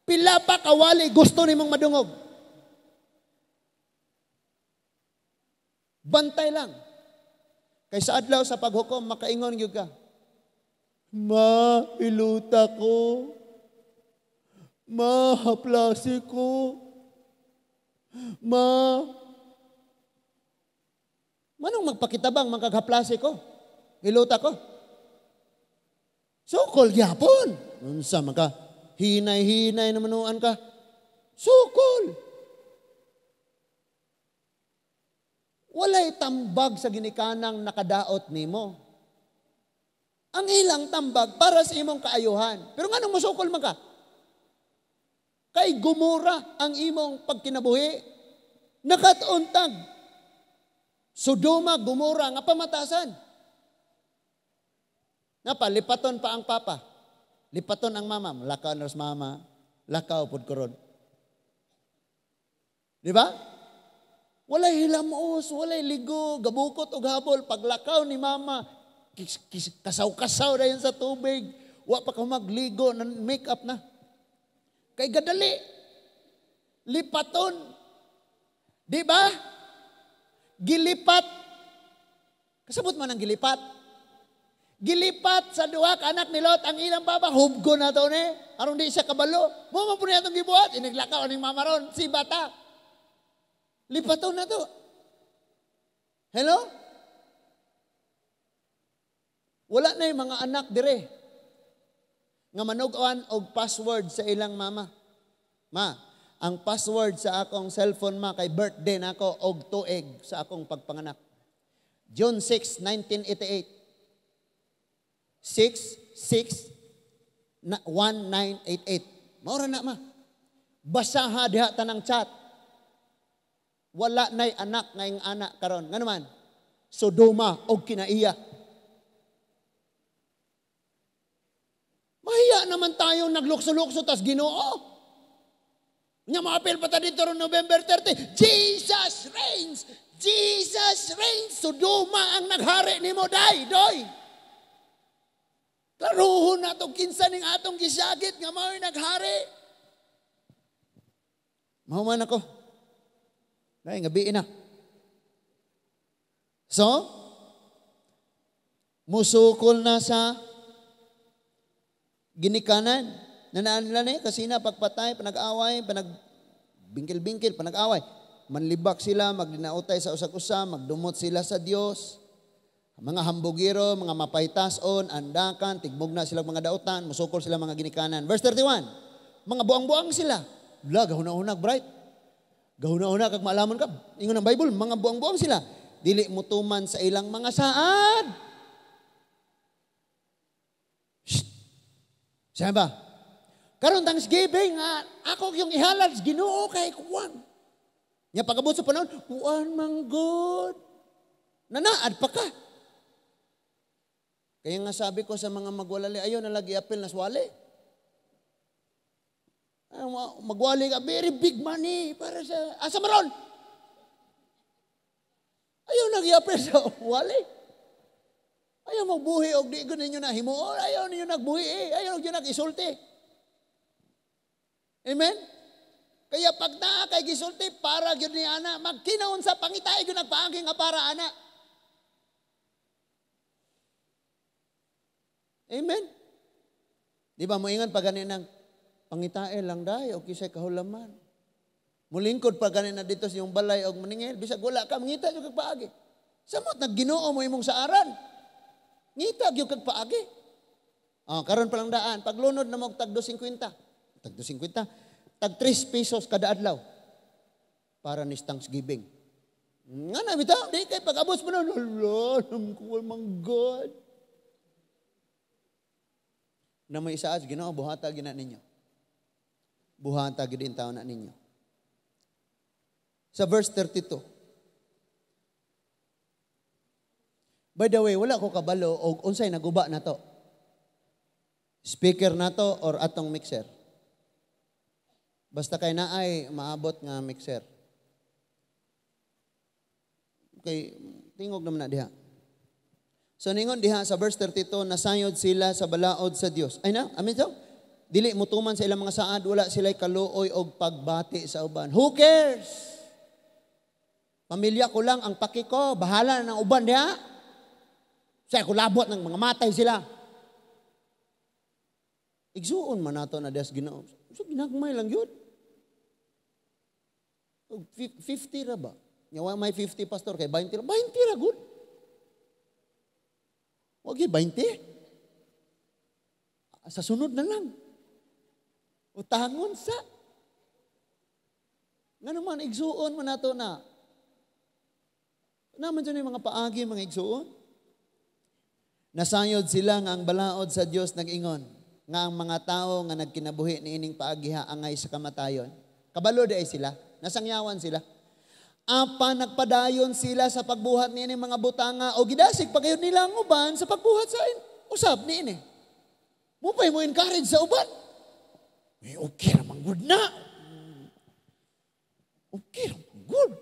A: Pila pa kawali gusto nimong madungog. Bantay lang. Kay sa adlaw sa paghukom, makaingon gyud ka. Ma, iluta ko. Ma, haplasi ko. Ma. Manong magpakitabang magkaghaplasi ko? Iluta ko. Sukol gyapon. Unsa man ka? Hinay-hinay na manuan ka. Sukol. Walay tambag sa ginikanang nakadaot nimo. Ang ilang tambag para sa imong kaayuhan. Pero nga nung musukol man ka? Kay gumura ang imong pagkinabuhi. Nakatuntag. Sodoma, Gomora, nga pamatasan. Napa, lipaton pa ang papa. Lipaton ang mama. Lakaw na mama. Lakaw pod koron. Di ba? Walay hilamos, walay ligo, gabukot o habol. Paglakaw ni mama, kasaw-kasaw na yun sa tubig. Wa pa ka magligo, make-up na. Kay gadali. Lipaton. Di ba? Gilipat. Kasabot man ang gilipat. Gilipat sa duha ka anak ni Lot ang ilang baba, hubgo na to ni. Aron di siya kabalo. Mo po niya itong gibuhat. Inaglakaw ning mama ron, si bata. Lipaton na to. Hello? Wala na yung mga anak dire. Nga manugaan og password sa ilang mama. Ma, ang password sa akong cellphone ma kay birthday na ako og tuig sa akong pagpanganak. June 6, 1988. 6-6-1988. Maura na ma. Basaha diha tanang chat. Wala na'y anak ngayong anak karon. Nga naman, Sodoma o kinaiya. Mahiya naman tayo naglukso-lukso tas Ginoo. Nga maapil pa ta dito ron November 30. Jesus reigns! Jesus reigns! Sodoma ang naghari ni mo, doy! Klaruhon na itong kinsa ning atong gisagit nga mao'y naghari. Mahuman ako. Dahil gabi na. So, musukol na sa ginikanan. Nanaan nila na kasi na pagpatay, panag-away, bingkil-bingkil, panag-away. Manlibak sila, magdinautay sa usak-usa, magdumot sila sa Dios. Mga hambugiro, mga mapaytason, andakan, tigmog na sila mga dautan, musukol sila mga ginikanan. Verse 31, mga buang-buang sila. Bla, gahuna-hunag, bright. Gahuna-hunag, kag maalamon ka. Ingon ang Bible, mga buang-buang sila. Dili mutuman sa ilang mga saad. Shh! Siya ba? Karon Thanksgiving, ako yung ihalad, Ginoo kay kuwan. Nya pagabot sa panahon, kuwan manggod. Nanaad pa ka. Kaya nga sabi ko sa mga magwalali, ayaw na lagi apil na swali. Magwali ka, very big money para sa, asa maron? Ayaw lagi apil sa wali. Ayaw magbuhi og di ko ninyo na himuon, ayaw ninyo nagbuhi ayaw ninyo nag-isulti. Amen? Kaya Kaya pag naa kay gisulti, para gyud ni ana, magkinaon sa pangitay gyud nagpaagi nga para ana. Amen. Di ba moingon pa ganinang pangitae lang dahi o kisay kahulaman. Mulingkod pa ganina dito sa yung balay og maningil, bisag wala ka mangita gyud kag paagi. Samot nagginoo mo imong saaran. Ngita gyud kag paagi. Karon pa lang daan, paglunod na mo tag 250. Tag 250, tag 3 pesos kada adlaw. Para ni Thanksgiving. Nga na bitaw, di kay pag-abot mo na, lalo, ko mang God. Na may isaas, Ginoo, buhata gina ninyo. Buhata gid taon na ninyo. Sa verse 32. By the way, wala ko kabalo og unsay naguba na to. Speaker na to or atong mixer. Basta kay naay maabot nga mixer. Okay, tingog naman na diha. So ningon diha sa verse 32, nasayod sila sa balaod sa Dios. Ay na, amin to? Dili mutuman sa ilang mga saad, wala sila'y kaluoy og pagbati sa uban. Who cares? Pamilya ko lang ang paki ko, bahala na ng uban diha. Saya ko labot ng mga matay sila. Igsuon man nato na Dios Ginoo. So ginagmay lang yun. 50 ra ba? Yawa may 50 pastor kay 20 ra. 20 ra good. Wag 20. Sa sunod na lang. Utangon sa. Nga naman igsuon man nato na. Naman dyan yung mga paagi, mga igsuon. Nasayod sila nga ang balaod sa Dios nag-ingon nga ang mga tao nga nagkinabuhi ni ining paagiha angay sa kamatayon. Kabalo di ay sila, nasangyawan sila. Apa nagpadayon sila sa pagbuhat ni ining mga butanga o gidasig pa kayo nila ang uban sa pagbuhat sa usab ni ini. Mo pa'y mo encourage sa uban. Okay ramang good na. Okay ramang good.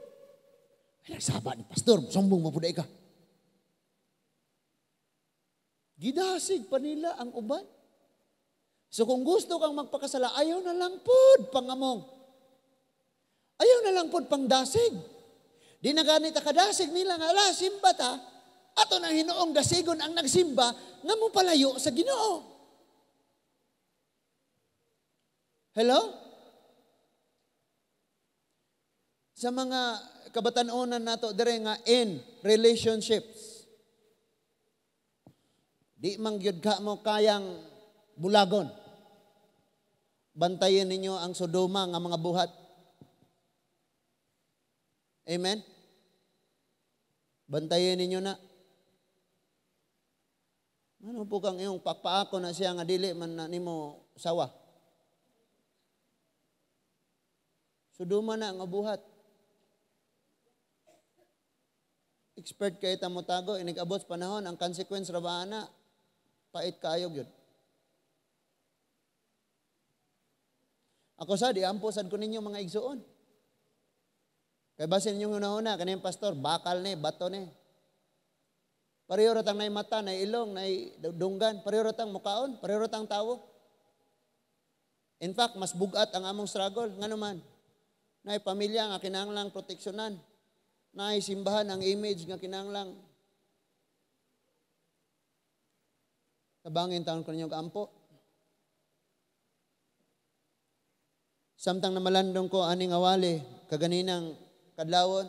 A: Ay nagsaba ni pastor, sombong mapuday ka. Gidasig pa nila ang uban. So kung gusto kang magpakasala, ayaw na lang pod pangamong. Ayaw na lang pod pangdasig. Di na ganit kadasig nila nga, ala, simba ta. Ato nang hinoong dasigon ang nagsimba, nga mo palayo sa Ginoo. Hello? Sa mga kabatanunan nato, dire nga in relationships. Di mangyud ka mo kayang bulagon. Bantayan ninyo ang Sodoma nga mga buhat. Amen? Bantayan ninyo na. Ano po kang iyong pakpaako na siya nga dili man na nimo sawa? Sodoma na nga buhat. Expert kayo tamotago, inigabot sa panahon, ang consequence rabana, pait kaayog yun. Ako sa di amposad ko ninyo mga igsuon. Kaya basin ninyo una-una, kaniyang pastor, bakal ni, bato ni. Pareho ratang na mata, na ilong, na dunggan, pareho ratang mukaon, pareho ratang tawo. In fact, mas bugat ang among struggle. Nga naman, na pamilya nga kinahanglang proteksyonan. Na simbahan ang image nga kinahanglang. Tabangin taon ko ninyong ampo. Samtang namalandong ko aning awali, kaganinang kadlawon.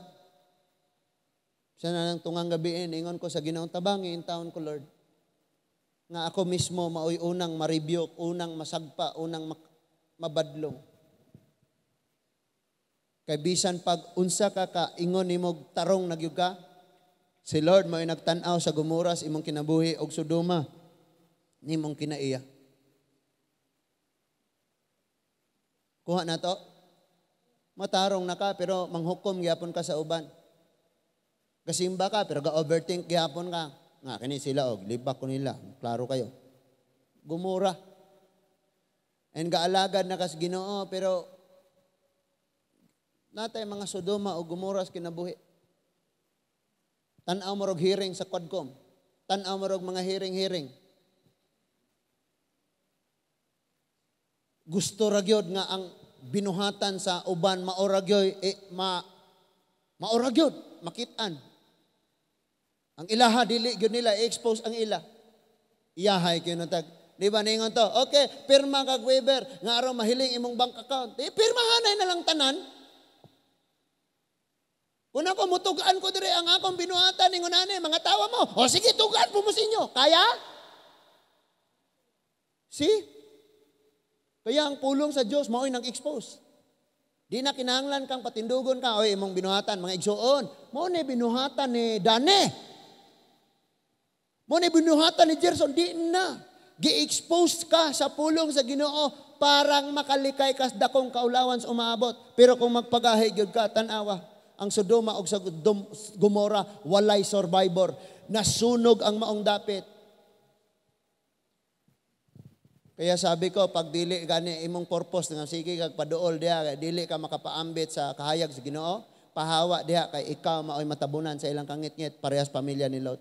A: Siya na ng tungang gabiin, ingon ko sa Ginoong tabangin taon ko, Lord. Nga ako mismo maoy unang ma-rebuke, unang masagpa, unang mabadlong. Kay bisan pag unsa ka ingon nimog tarong nagyud ka, si Lord maoy nagtan-aw sa Gomoras imong kinabuhi og Sodoma nimong kinaiya. Kuha na to. Matarong na ka pero manghukom gyapon ka sa uban. Kasimba ka pero ga-overthink gyapon ka. Nga kini sila og libak ko nila. Klaro kayo. Gumura. And gaalagad na kas Ginoo pero natay mga Sodoma o Gomoras kinabuhi. Tan-aw mo rog hearing sa Quadcom. Tan-aw mo rog mga hearing. Gusto ra gyud nga ang binuhatan sa uban maoragyoy maoragyod makitaan. Ang ilaha dili gyud nila i-expose ang ila. Iyahay kayo natag. Di ba ningon to? Okay, pirma kag waiver nga araw mahiling imong bank account. Pirmahanay na lang tanan. Kung ako mutugaan ko dire ang akong binuhatan ningon ani mga tawa mo. O sige tugaan po mo sinyo. Kaya? See? Kaya ang pulong sa Dios mao'y nag-expose. Di na kinahanglan kang patindugon ka oy imong binuhatan mga igsuon. Mao ni binuhatan ni Dane. Mo ni binuhatan ni Gerson, di na. Gi-expose ka sa pulong sa Ginoo parang makalikay ka sa dakong kaulawan sa umaabot. Pero kung magpagahi gyud ka, tanawa, ang Sodoma ug sa Gomora walay survivor. Nasunog ang maong dapit. Kaya sabi ko, pag dili gani imong purpose nga sige kag paduol diha, dili ka makapaambit sa kahayag sa Ginoo, pahawa diha kay ikaw maoy matabunan sa ilang kangit-ngit parehas pamilya ni Lot.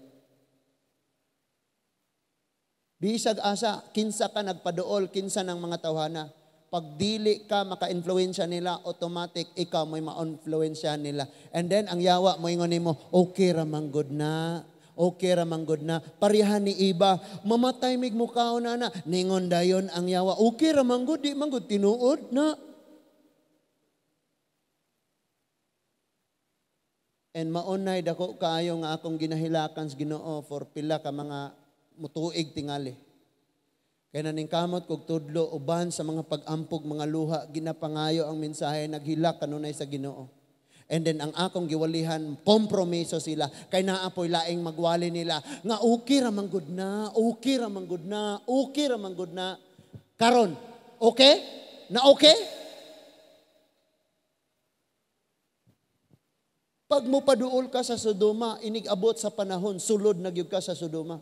A: Bisag asa, kinsa ka nagpaduol, kinsa ng mga tawhana. Pag dili ka maka-influensya nila, automatic ikaw may ma-influensya nila. And then, ang yawa mo ingon nimo, okay ramang good na. Okay ramang good na. Parihan ni iba, mamatay mig mukhaon na. Ningon dayon ang yawa, okay ramang good, di man good, tinuod na. And maunay dako kaayo nga akong ginahilakan sa Ginoo for pila ka mga mutuig tingali. Kaya naning kamot kog tudlo uban sa mga pag-ampog mga luha ginapangayo ang mensahe naghilak kanunay sa Ginoo. And then ang akong giwalihan kompromiso sila kay naapoy laing magwali nila nga okay ra man gud na, okay ra man gud na, okay ra man gud na. Karon, okay? Na okay? Pag mo paduol ka sa Sodoma, inig-abot sa panahon, sulod na gyud ka sa Sodoma.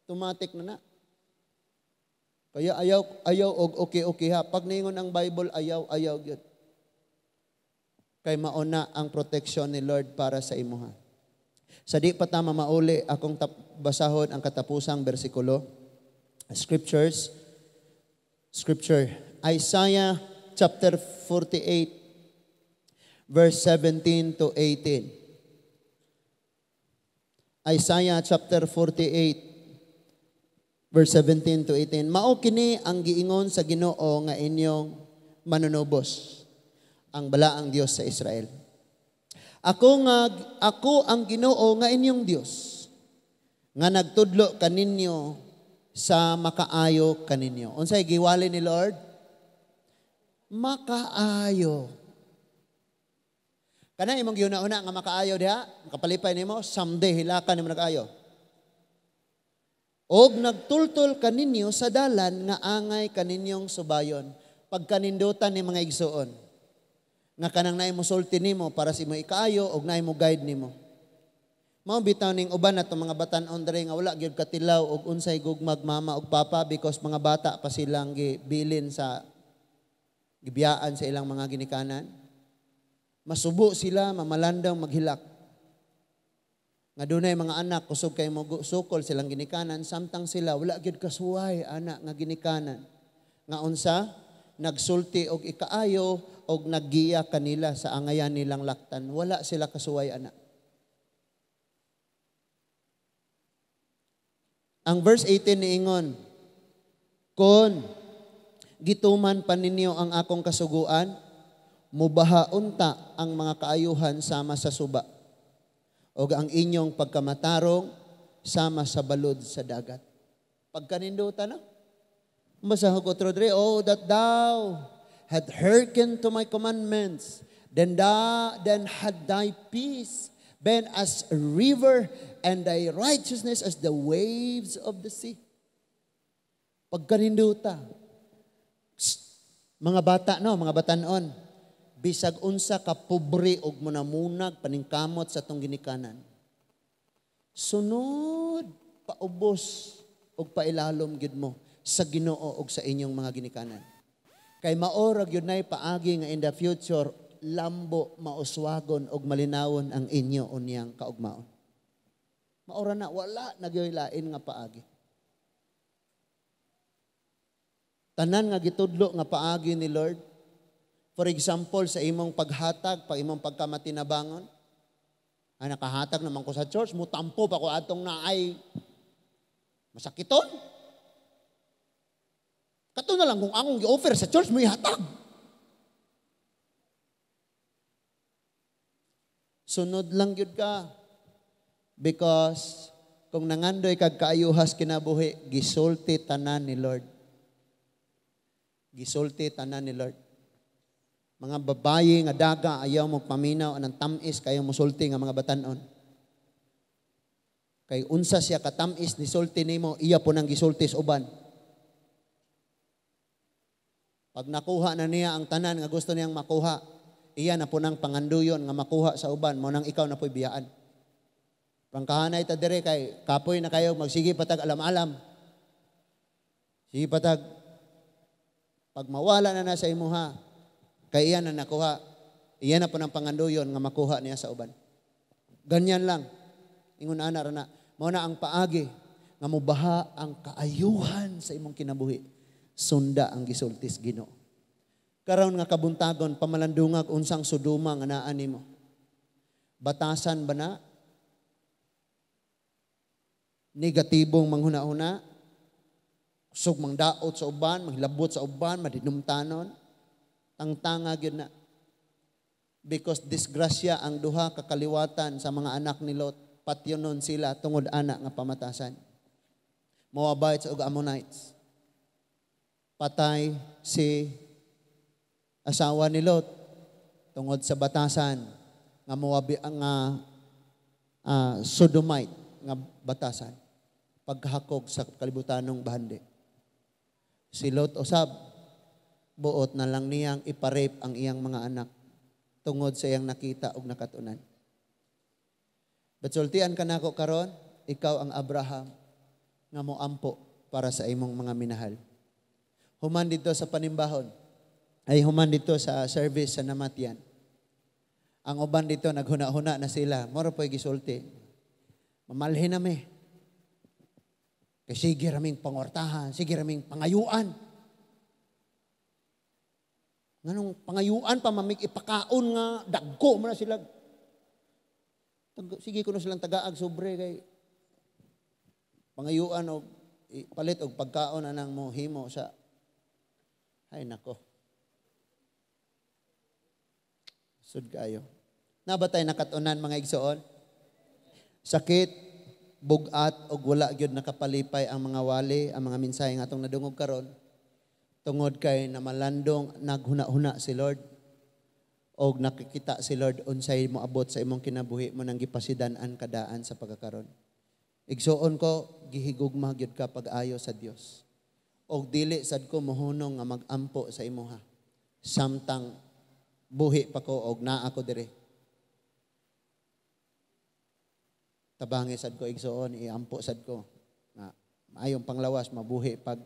A: Automatic na. Kaya ayaw og okay ha. Pag ningon ang Bible, ayaw gyud. Kay mauna ang protection ni Lord para sa imuha. Sa di pa ta mauli akong basahon ang katapusang bersikulo. Scripture. Isaiah chapter 48 verse 17 to 18. Isaiah chapter 48 verse 17 to 18. Mao kini ang giingon sa Ginoo nga inyong manunubos, ang balaang Dios sa Israel. Ako ang Ginoo nga inyong Dios, nga nagtudlo kaninyo sa makaayo kaninyo. Unsay giwali ni Lord? Makaayo. Kana imong giuna-una nga makaayo diha, makapalipay nimo someday hilakan nimo nag-ayo. Og nagtultol kaninyo sa dalan nga angay kaninyong subayon. Pagkanindutan ni mga igsuon. Nga kanang naay mo sulti nimo para si mo ikaayo og naay mo guide nimo. Mao bitaw ning uban nato mga batan-on diri nga wala gyud katilaw og unsay gugmag mama og papa because mga bata pa silang gibilin sa gibiyaan sa ilang mga ginikanan. Masubo sila, mamalandaw, maghilak. Nga dunay mga anak, kusog kay mo sukol silang ginikanan, samtang sila, wala gyud kasuway, anak nga ginikanan. Nga unsa, nagsulti og ikaayo, og naggiya kanila sa angayan nilang laktan. Wala sila kasuway, anak. Ang verse 18 niingon, kon gituman pa ninyo ang akong kasuguan, mubahaunta ang mga kaayuhan sama sa suba. O ang inyong pagkamatarong sama sa balod sa dagat. Pagkanindutan na. Masahog ko trodre, oh, that thou had hearkened to my commandments, then had thy peace been as a river, and thy righteousness as the waves of the sea. Pagkaninduta. Mga bata, no, mga batanon, bisag unsa ka pobre og munamunag paningkamot sa tong ginikanan. Sunod paubos og pailalom gyud mo sa Ginoo og sa inyong mga ginikanan. Kay maora gyud nay paagi nga in the future lambo mauswagon og malinawon ang inyo unyang kaugmaon. Maora na wala nagyoy-lain nga paagi. Tanan nga gitudlo nga paagi ni Lord For example, sa imong paghatag, pag imong pagkamatinabangon, ay nakahatag naman ko sa church, mutampo pa ko atong naay masakiton. Kato na lang kung akong i-offer sa church, mo ihatag. Sunod lang yun ka. Because kung nangandoy kag kaayuhas kinabuhi, gisulti tanan ni Lord. Gisulti tanan ni Lord. Mga babayi nga daga ayaw mo paminaw anang tamis kayo musulti nga mga batanon. Kay unsa siya katamis ni sulti nimo, iya po nang gisulti sa uban. Pag nakuha na niya ang tanan nga gusto niyang makuha, iya na po nang panganduyon nga makuha sa uban, mo nang ikaw na po'y biyaan. Pangkahanay ta dire kay kapoy na kayo, magsige patag alam-alam. Sige patag, pag mawala na sa imuha, kay iya na nakuha, iya na po nang panganduyon nga makuha niya sa uban. Ganyan lang. Ingon ana ra na, mao na ang paagi nga mubaha ang kaayuhan sa imong kinabuhi. Sunda ang gisultis Ginoo. Karon nga kabuntagon pamalandungag unsang Sodoma nga naa nimo. Batasan ba na? Negatibong manghuna-huna? Kusog mangdaot sa uban, maghilabot sa uban, madinumtanon? Tangtanga gyud na. Because disgrasya ang duha kakaliwatan sa mga anak ni Lot. Patyonon sila tungod ana nga pamatasan. Moabites ug Ammonites. Patay si asawa ni Lot tungod sa batasan nga Sodomite nga batasan paghakog sa kalibutanong bahandi. Si Lot usab buot na lang niyang iparape ang iyang mga anak tungod sa iyang nakita ug nakatunan. Batsultian kanako karon, ikaw ang Abraham nga moampo para sa imong mga minahal. Human dito sa panimbahon, ay human dito sa service sa namatyan. Ang uban dito, naghuna-huna na sila. Moro po'y gisulti. Mamalhin na me. Kasi sige raming pangortahan, sige raming pangayuan. Nganong pangayuan pa, mamig ipakaon nga, dagko mo na sila. Sige ko na silang tagaag sobre kay pangayuan o palit o pagkaon na nang mo himo sa ay nako. Sud kayo. Nabatay nakatunan mga igsoon? Sakit, bugat og wala gyud nakapalipay ang mga wali, ang mga mensahe nga atong nadungog karon. Tungod kay namalandong naghuna-huna si Lord og nakikita si Lord unsay moabot sa imong kinabuhi mo nang gipasidan-an kadaan sa pagkakaron. Igsoon ko gihigugma gyud ka pag-ayo sa Dios. Og dili sad ko mohunong nga magampo sa imuha. Samtang buhi pa ko og naa ko dire. Tabangi sad ko igsoon, iampo sad ko. Nga maayong panglawas, mabuhi pag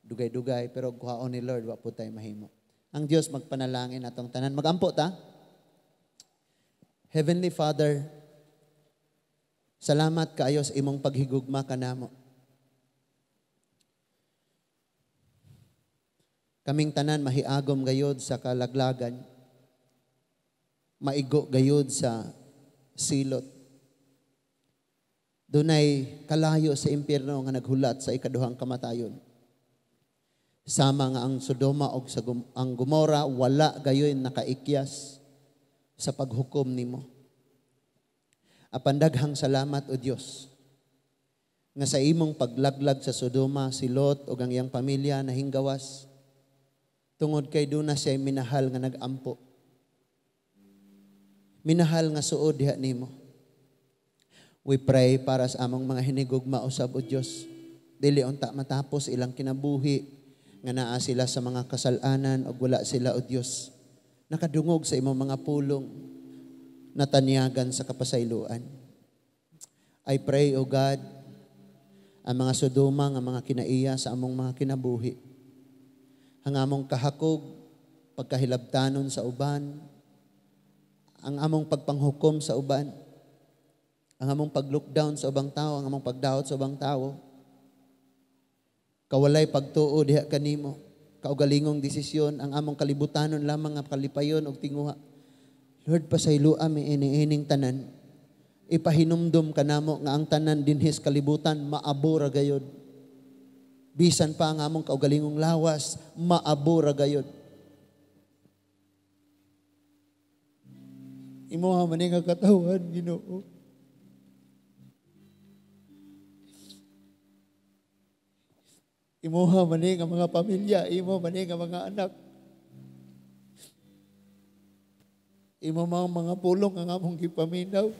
A: dugay-dugay, pero kuhaon ni Lord, wa po tayo mahimo. Ang Diyos magpanalangin atong tanan. Magampo ta. Heavenly Father, salamat kaayo sa imong paghigugma kanamo. Kaming tanan mahiagom gayod sa kalaglagan, maigo gayod sa silot. Dunay kalayo sa impyerno nga naghulat sa ikaduhang kamatayon. Sama nga ang Sodoma o ang Gomora, wala gayon nakaikyas sa paghukom nimo. Apan daghang salamat o Dios nga sa imong paglaglag sa Sodoma, si Lot o ang iyang pamilya nahinggawas tungod kay duna siya minahal nga nagampo. Minahal nga suod diha nimo. We pray para sa among mga hinigugma usab o Dios. Dili unta matapos ilang kinabuhi nga naa sila sa mga kasalanan o wala sila o Dios. Nakadungog sa imong mga pulong natanyagan sa kapasayloan. I pray o God, ang mga Sodoma nga mga kinaiya sa among mga kinabuhi. Ang among kahakog, pagkahilabtanon sa uban, ang among pagpanghukom sa uban, ang among pag-lookdown sa ubang tao, ang among pagdaot sa ubang tao, kawalay pagtuo diha kanimo, kaugalingong desisyon, ang among kalibutanon lamang nga kalipayon og tinguha. Lord, pasayloa mi iniining tanan. Ipahinumdum kanamo nga ang tanan dinhis kalibutan maabo ra gayud. Bisan pa ang among kaugalingong lawas, maabo ra gayud. Imo man nga katawan, Ginoo. Imo man nga mga pamilya, imo man nga mga anak. Imo mga pulong ang among gipaminaw.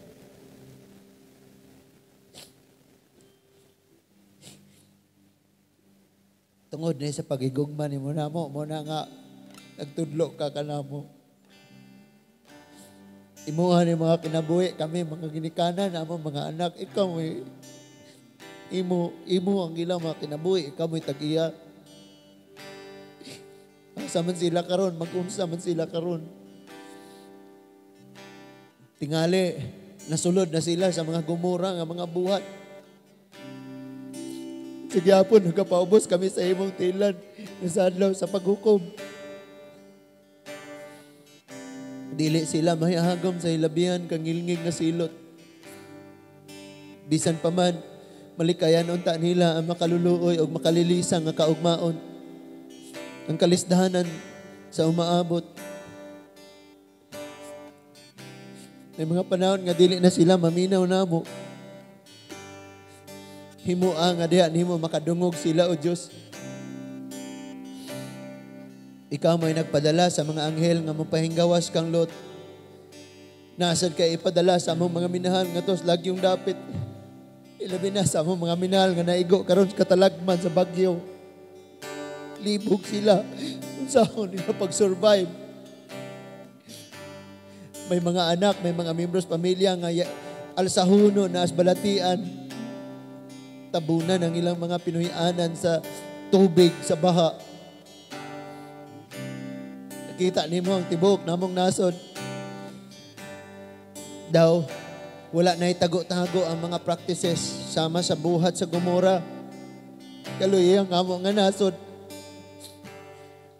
A: Tungod na sa pagigugma ni mo na nga nagtudlo ka kanamo. Imuha ni mga kinabuhi kami, mga ginikanan, among mga anak, ikaw may imo ang ilang mga kinabuhi, ikaw may tag-iya. Asa man sila karon, mag-unsa man sila karon. Tingali, nasulod na sila sa mga gumura nga mga buhat. Sige hapon, nagkapaubos kami sa imong tilan sa adlaw sa paghukom. Dili sila mahihagom sa hilabihan kang ngilngig na silot. Bisan pa man, malikayan unta nila ang makaluluoy o makalilisang nga kaugmaon. Ang kalisdahanan sa umaabot. May mga panahon nga dili na sila maminaw namo. Himua nga diha nimo makadungog sila o Diyos. Ikaw may nagpadala sa mga anghel nga mapahinggawas kang Lot. Nasad kay ipadala sa among mga minahal nga tos lagyong dapit. Ilabi na sa among mga minahal nga naigo karon sa katalagman sa bagyo. Libog sila unsahon nila pag-survive. May mga anak, may mga membros pamilya nga alsahuno na asbalatian. Tabunan ang ilang mga pinuyanan sa tubig, sa baha. Nakita nimo ang tibok namong nasod. Daw, wala na itago-tago ang mga practices sama sa buhat sa Gomora. Kaluy ang among nga nasod.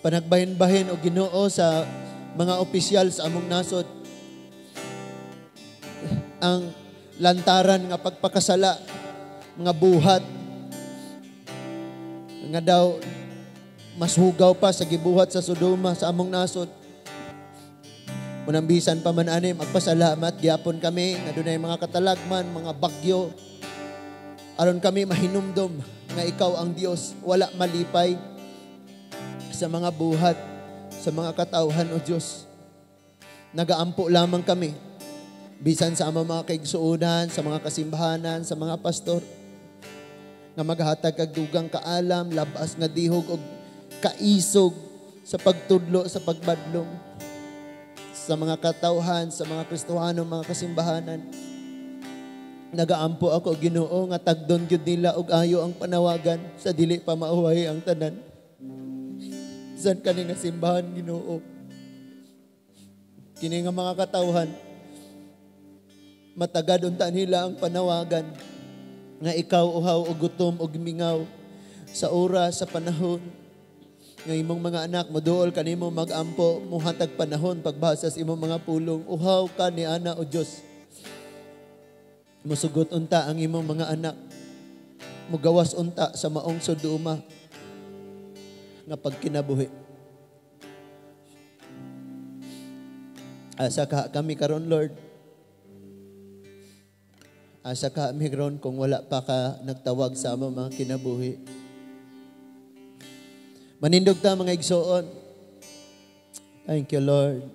A: Panagbahin-bahin o Ginoo sa mga opisyal sa among nasod. Ang lantaran nga pagpakasala, mga buhat nga daw mas hugaw pa sa gibuhat sa Sodoma sa among nasod. Munambisan pa man ani magpasalamat gyapon kami nga dunay mga katalagman, mga bagyo. Aron kami mahinumdom nga ikaw ang Dios, wala malipay sa mga buhat, sa mga katawhan o Dios. Nagaampo lamang kami bisan sa among mga kaigsuonan, sa mga kasimbahanan, sa mga pastor nga maghatag kag dugang kaalam, labas nga dihog og kaisog sa pagtudlo sa pagbadlong sa mga katawhan, sa mga Kristohano, mga kasimbahanan. Nagaampo ako Ginoo nga tagdon gyud nila og ayo ang panawagan sa dili pa mauhay ang tanan. San kani nga simbahan Ginoo? Kini nga mga katawhan matagad unta nila ang panawagan nga ikaw uhaw o gutom o gimingaw sa oras, sa panahon nga imong mga anak moduol kanimo magampo muhatag panahon pagbasa sa imong mga pulong. Uhaw ka ni ana o Dios. Musugot unta ang imong mga anak. Mugawas unta sa maong Sodoma nga pagkinabuhi. Asa ka kami karon Lord. Asa ka migron kung wala pa ka nagtawag sa among mga kinabuhi. Manindog ta mga igsoon. Thank you, Lord.